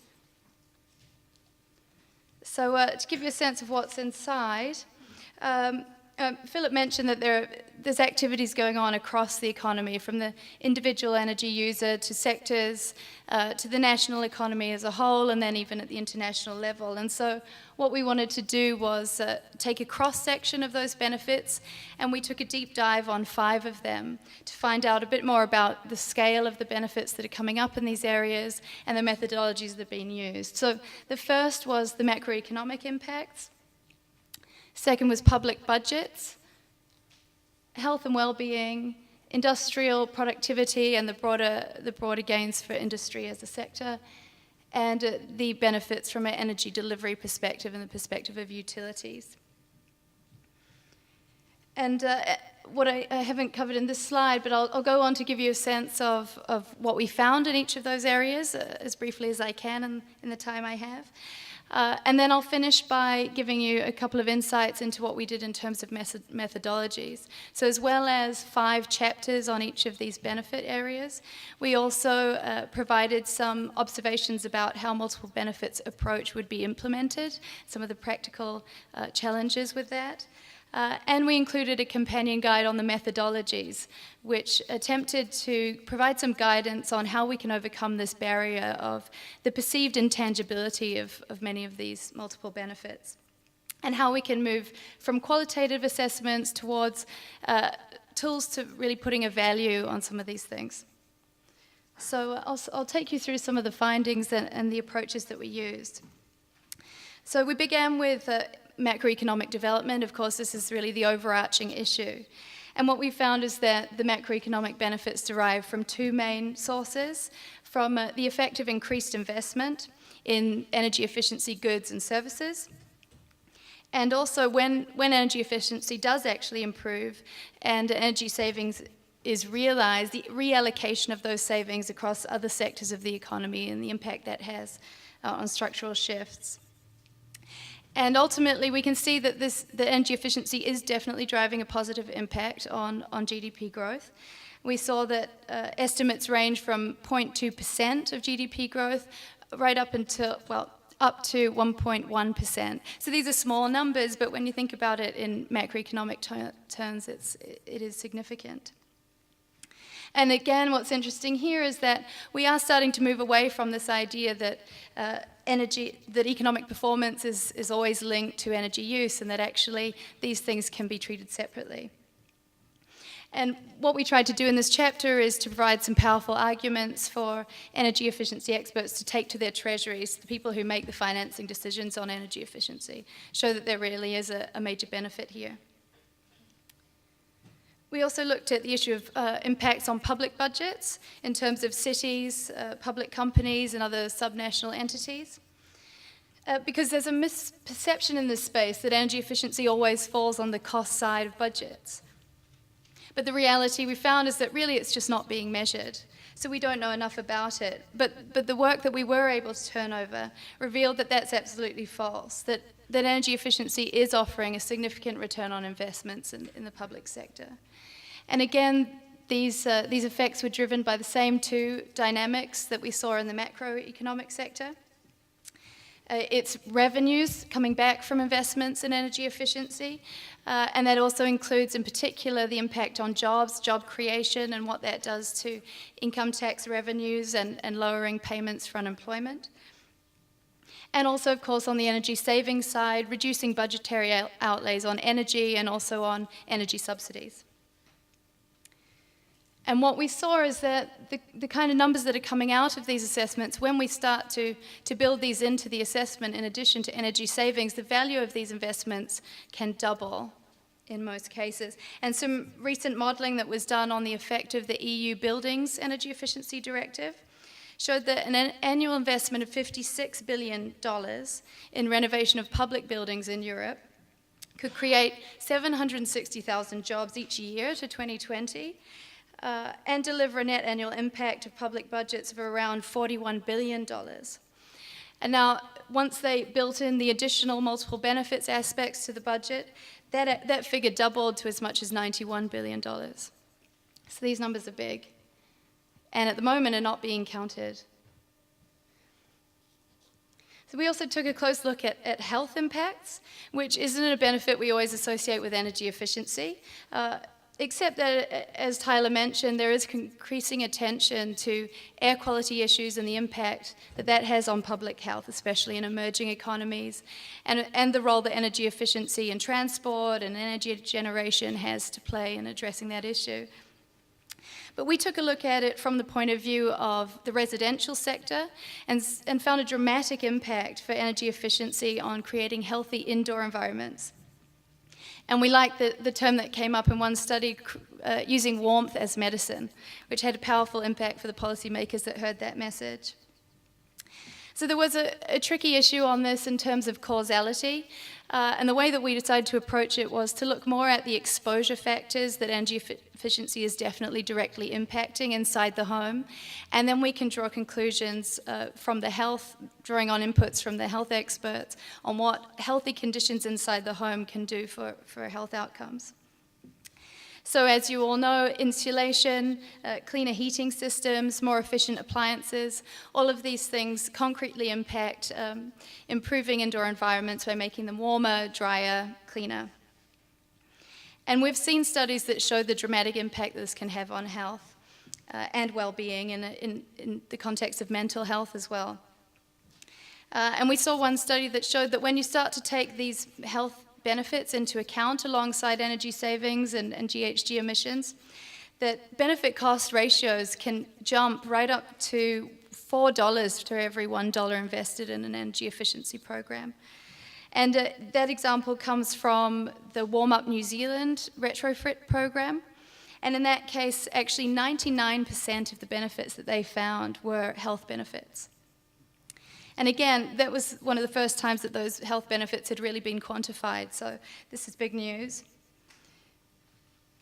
So to give you a sense of what's inside, Philippe mentioned that there's activities going on across the economy, from the individual energy user to sectors, to the national economy as a whole, and then even at the international level. And so what we wanted to do was take a cross-section of those benefits, and we took a deep dive on 5 of them to find out a bit more about the scale of the benefits that are coming up in these areas and the methodologies that are being used. So the first was the macroeconomic impacts. Second was public budgets, health and well-being, industrial productivity and the broader gains for industry as a sector, and the benefits from an energy delivery perspective and the perspective of utilities. And what I haven't covered in this slide, but I'll go on to give you a sense of what we found in each of those areas as briefly as I can in the time I have. And then I'll finish by giving you a couple of insights into what we did in terms of methodologies. So as well as 5 chapters on each of these benefit areas, we also provided some observations about how multiple benefits approach would be implemented, some of the practical challenges with that. And we included a companion guide on the methodologies, which attempted to provide some guidance on how we can overcome this barrier of the perceived intangibility of many of these multiple benefits, and how we can move from qualitative assessments towards tools to really putting a value on some of these things. So I'll take you through some of the findings and the approaches that we used. So we began with macroeconomic development. Of course, this is really the overarching issue. And what we found is that the macroeconomic benefits derive from 2 main sources, from the effect of increased investment in energy efficiency goods and services, And also, when energy efficiency does actually improve and energy savings is realized, the reallocation of those savings across other sectors of the economy and the impact that has on structural shifts. And ultimately, we can see that the energy efficiency is definitely driving a positive impact on GDP growth. We saw that estimates range from 0.2% of GDP growth right up until, well, up to 1.1%. So these are small numbers, but when you think about it in macroeconomic terms, it is significant. And again, what's interesting here is that we are starting to move away from this idea that that economic performance is always linked to energy use, and that actually these things can be treated separately. And what we tried to do in this chapter is to provide some powerful arguments for energy efficiency experts to take to their treasuries, the people who make the financing decisions on energy efficiency, show that there really is a major benefit here. We also looked at the issue of impacts on public budgets in terms of cities, public companies, and other subnational entities. Because there's a misperception in this space that energy efficiency always falls on the cost side of budgets. But the reality we found is that really it's just not being measured. So we don't know enough about it. But the work that we were able to turn over revealed that that's absolutely false, that energy efficiency is offering a significant return on investments in the public sector. And again, these effects were driven by the same two dynamics that we saw in the macroeconomic sector. It's revenues coming back from investments in energy efficiency, and that also includes in particular the impact on jobs, job creation, and what that does to income tax revenues and lowering payments for unemployment. And also, of course, on the energy savings side, reducing budgetary outlays on energy and also on energy subsidies. And what we saw is that the kind of numbers that are coming out of these assessments, when we start to build these into the assessment in addition to energy savings, the value of these investments can double in most cases. And some recent modeling that was done on the effect of the EU Buildings Energy Efficiency Directive showed that an annual investment of $56 billion in renovation of public buildings in Europe could create 760,000 jobs each year to 2020, and deliver a net annual impact of public budgets of around $41 billion. And now, once they built in the additional multiple benefits aspects to the budget, that figure doubled to as much as $91 billion. So these numbers are big, and at the moment are not being counted. So we also took a close look at health impacts, which isn't a benefit we always associate with energy efficiency. Except that, as Tyler mentioned, there is increasing attention to air quality issues and the impact that has on public health, especially in emerging economies, and the role that energy efficiency in transport and energy generation has to play in addressing that issue. But we took a look at it from the point of view of the residential sector and found a dramatic impact for energy efficiency on creating healthy indoor environments. And we like the term that came up in one study, using warmth as medicine, which had a powerful impact for the policymakers that heard that message. So there was a tricky issue on this in terms of causality, and the way that we decided to approach it was to look more at the exposure factors that energy efficiency is definitely directly impacting inside the home, and then we can draw conclusions from the health, drawing on inputs from the health experts on what healthy conditions inside the home can do for health outcomes. So as you all know, insulation, cleaner heating systems, more efficient appliances, all of these things concretely impact improving indoor environments by making them warmer, drier, cleaner. And we've seen studies that show the dramatic impact this can have on health and well-being in the context of mental health as well. And we saw one study that showed that when you start to take these health benefits into account alongside energy savings and GHG emissions, that benefit cost ratios can jump right up to $4 for every $1 invested in an energy efficiency program. And that example comes from the Warm Up New Zealand retrofit program. And in that case, actually 99% of the benefits that they found were health benefits. And again, that was one of the first times that those health benefits had really been quantified, so this is big news.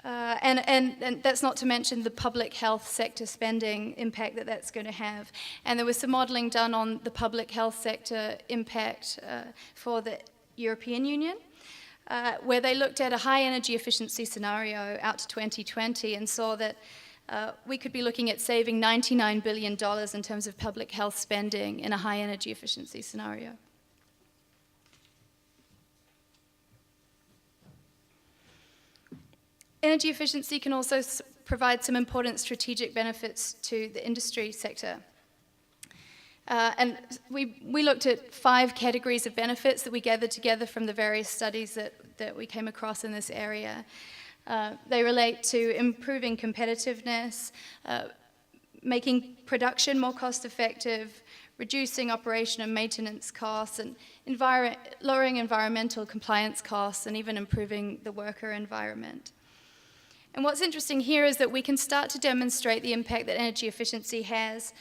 And that's not to mention the public health sector spending impact that that's going to have. And there was some modelling done on the public health sector impact for the European Union, where they looked at a high energy efficiency scenario out to 2020 and saw that we could be looking at saving $99 billion in terms of public health spending in a high energy efficiency scenario. Energy efficiency can also provide some important strategic benefits to the industry sector. And we looked at 5 categories of benefits that we gathered together from the various studies that we came across in this area. They relate to improving competitiveness, making production more cost-effective, reducing operation and maintenance costs, and lowering environmental compliance costs, and even improving the worker environment. And what's interesting here is that we can start to demonstrate the impact that energy efficiency has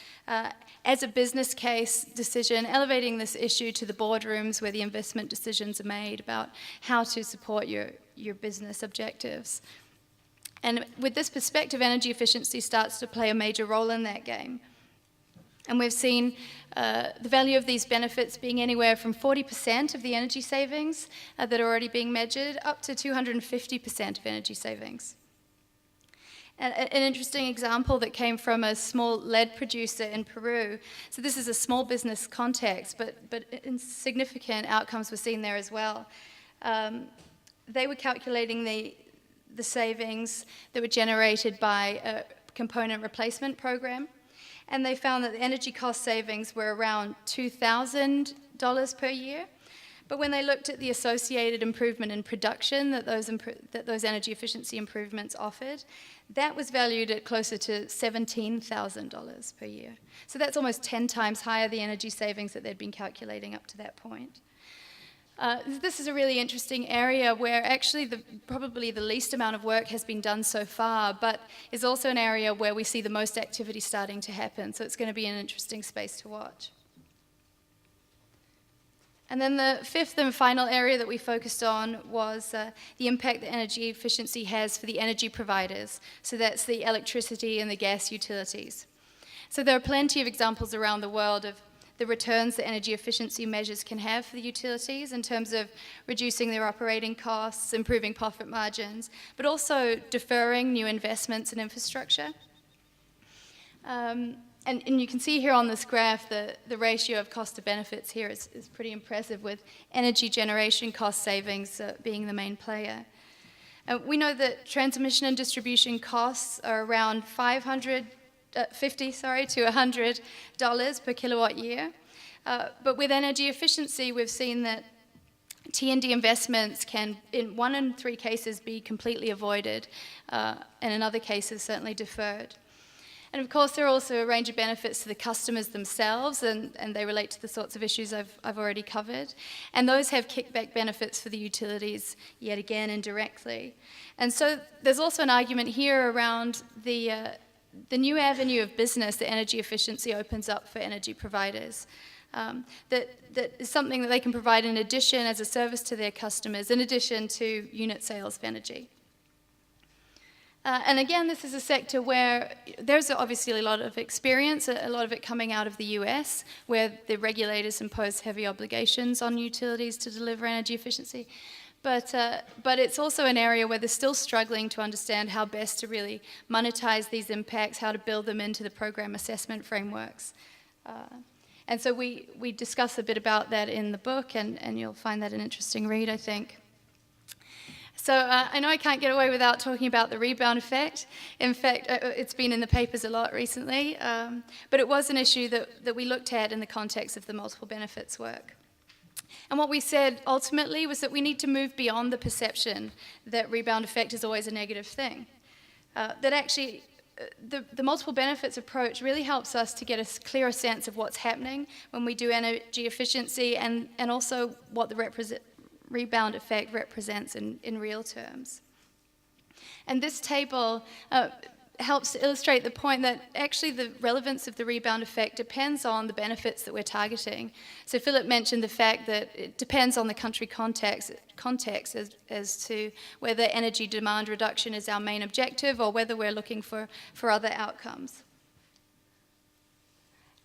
as a business case decision, elevating this issue to the boardrooms where the investment decisions are made about how to support your business objectives. And with this perspective, energy efficiency starts to play a major role in that game. And we've seen the value of these benefits being anywhere from 40% of the energy savings that are already being measured up to 250% of energy savings. An interesting example that came from a small lead producer in Peru. So this is a small business context, but significant outcomes were seen there as well. They were calculating the savings that were generated by a component replacement program, and they found that the energy cost savings were around $2,000 per year. But when they looked at the associated improvement in production that those energy efficiency improvements offered, that was valued at closer to $17,000 per year. So that's almost 10 times higher the energy savings that they'd been calculating up to that point. This is a really interesting area where actually probably the least amount of work has been done so far, but is also an area where we see the most activity starting to happen. So it's going to be an interesting space to watch. And then the 5th and final area that we focused on was the impact that energy efficiency has for the energy providers. So that's the electricity and the gas utilities. So there are plenty of examples around the world of the returns that energy efficiency measures can have for the utilities in terms of reducing their operating costs, improving profit margins, but also deferring new investments in infrastructure. And you can see here on this graph the ratio of cost to benefits here is pretty impressive, with energy generation cost savings being the main player. We know that transmission and distribution costs are around $50 to $100 per kilowatt year. But with energy efficiency, we've seen that T&D investments can, in 1 in 3 cases, be completely avoided, and in other cases, certainly deferred. And of course, there are also a range of benefits to the customers themselves, and they relate to the sorts of issues I've already covered. And those have kickback benefits for the utilities, yet again, indirectly. And so there's also an argument here around the new avenue of business that energy efficiency opens up for energy providers. That is something that they can provide in addition as a service to their customers, in addition to unit sales of energy. And again, this is a sector where there's obviously a lot of experience, a lot of it coming out of the US, where the regulators impose heavy obligations on utilities to deliver energy efficiency. But it's also an area where they're still struggling to understand how best to really monetize these impacts, how to build them into the program assessment frameworks. And so we discuss a bit about that in the book, and you'll find that an interesting read, I think. So I know I can't get away without talking about the rebound effect. In fact, it's been in the papers a lot recently, but it was an issue that we looked at in the context of the multiple benefits work. And what we said ultimately was that we need to move beyond the perception that rebound effect is always a negative thing. That actually, the multiple benefits approach really helps us to get a clearer sense of what's happening when we do energy efficiency, and also what the rebound effect represents in real terms. And this table helps to illustrate the point that actually the relevance of the rebound effect depends on the benefits that we're targeting. So Philippe mentioned the fact that it depends on the country context as to whether energy demand reduction is our main objective or whether we're looking for other outcomes.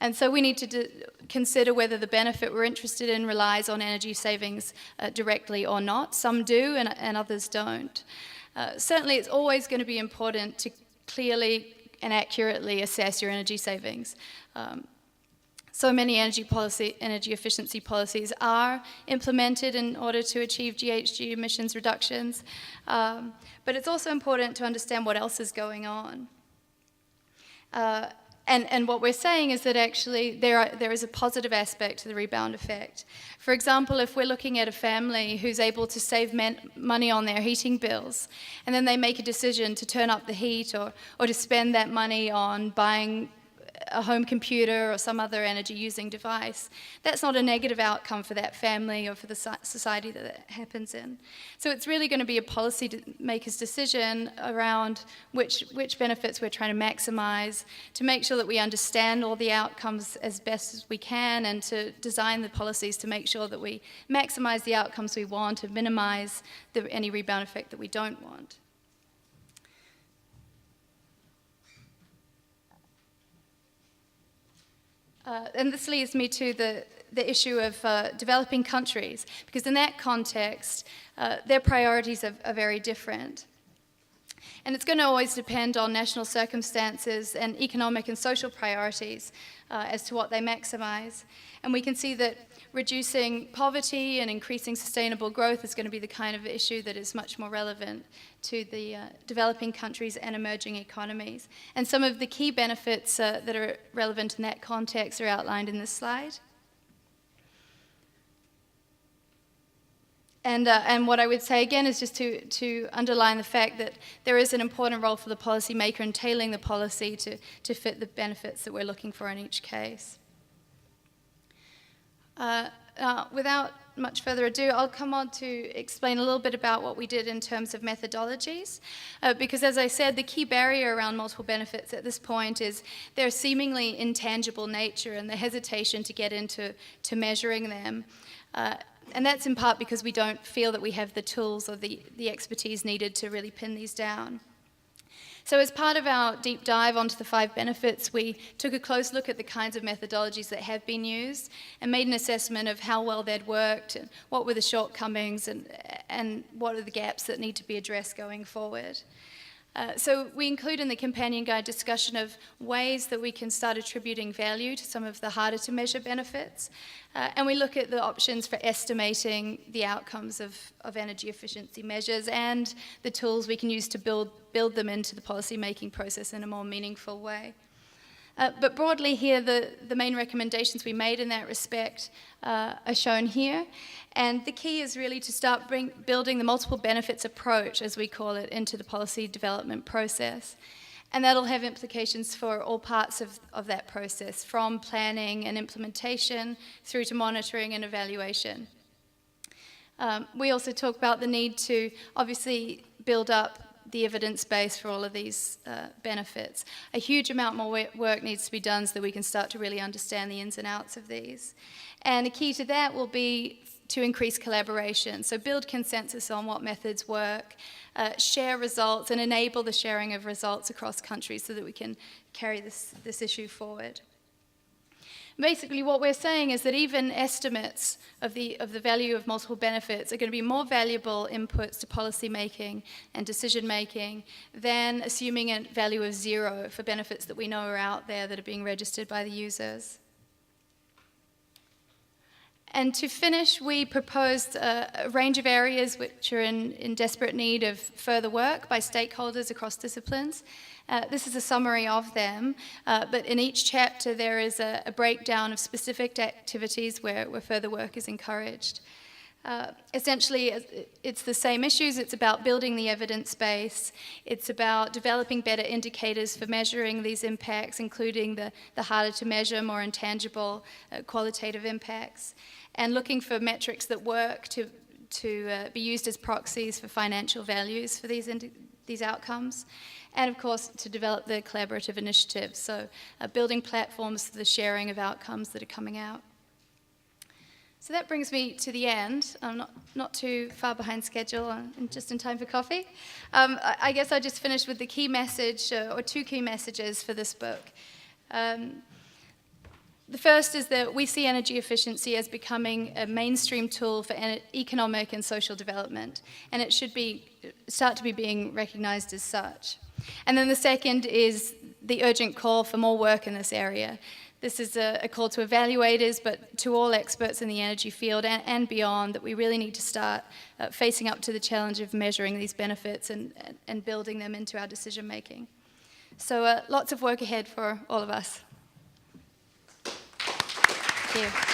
And so we need to consider whether the benefit we're interested in relies on energy savings directly or not. Some do and others don't. Certainly it's always going to be important to clearly and accurately assess your energy savings. So many energy efficiency policies are implemented in order to achieve GHG emissions reductions, but it's also important to understand what else is going on. And what we're saying is that actually there is a positive aspect to the rebound effect. For example, if we're looking at a family who's able to save money on their heating bills, and then they make a decision to turn up the heat or to spend that money on buying a home computer or some other energy-using device, that's not a negative outcome for that family or for the society that it happens in. So it's really going to be a policymaker's decision around which benefits we're trying to maximize, to make sure that we understand all the outcomes as best as we can, and to design the policies to make sure that we maximize the outcomes we want and minimize any rebound effect that we don't want. And this leads me to the issue of developing countries, because in that context, their priorities are very different. And it's going to always depend on national circumstances and economic and social priorities as to what they maximize. And we can see that reducing poverty and increasing sustainable growth is going to be the kind of issue that is much more relevant to the developing countries and emerging economies. And some of the key benefits that are relevant in that context are outlined in this slide. And what I would say again is just to underline the fact that there is an important role for the policymaker in tailoring the policy to fit the benefits that we're looking for in each case. Without much further ado, I'll come on to explain a little bit about what we did in terms of methodologies, because as I said, the key barrier around multiple benefits at this point is their seemingly intangible nature and the hesitation to get into measuring them. And that's in part because we don't feel that we have the tools or the expertise needed to really pin these down. So as part of our deep dive onto the 5 benefits, we took a close look at the kinds of methodologies that have been used and made an assessment of how well they'd worked and what were the shortcomings and what are the gaps that need to be addressed going forward. So we include in the companion guide discussion of ways that we can start attributing value to some of the harder to measure benefits. And we look at the options for estimating the outcomes of energy efficiency measures and the tools we can use to build them into the policy-making process in a more meaningful way. But broadly here, the main recommendations we made in that respect are shown here. And the key is really to start building the multiple benefits approach, as we call it, into the policy development process. And that'll have implications for all parts of that process, from planning and implementation through to monitoring and evaluation. We also talk about the need to obviously build up the evidence base for all of these benefits. A huge amount more work needs to be done so that we can start to really understand the ins and outs of these. And a key to that will be to increase collaboration. So build consensus on what methods work, share results, and enable the sharing of results across countries so that we can carry this issue forward. Basically, what we're saying is that even estimates of the value of multiple benefits are going to be more valuable inputs to policy making and decision making than assuming a value of 0 for benefits that we know are out there that are being registered by the users. And to finish, we proposed a range of areas which are in desperate need of further work by stakeholders across disciplines. This is a summary of them, but in each chapter there is a breakdown of specific activities where further work is encouraged. Essentially, it's the same issues. It's about building the evidence base. It's about developing better indicators for measuring these impacts, including the harder to measure, more intangible, qualitative impacts, and looking for metrics that work to be used as proxies for financial values for these outcomes. and of course to develop the collaborative initiatives, so building platforms for the sharing of outcomes that are coming out. So that brings me to the end. I'm not too far behind schedule and just in time for coffee. I guess I just finished with the key message, or two key messages for this book. The first is that we see energy efficiency as becoming a mainstream tool for economic and social development, and it should start to be being recognized as such. And then the second is the urgent call for more work in this area. This is a call to evaluators, but to all experts in the energy field and beyond, that we really need to start facing up to the challenge of measuring these benefits and building them into our decision making. So lots of work ahead for all of us. Thank you.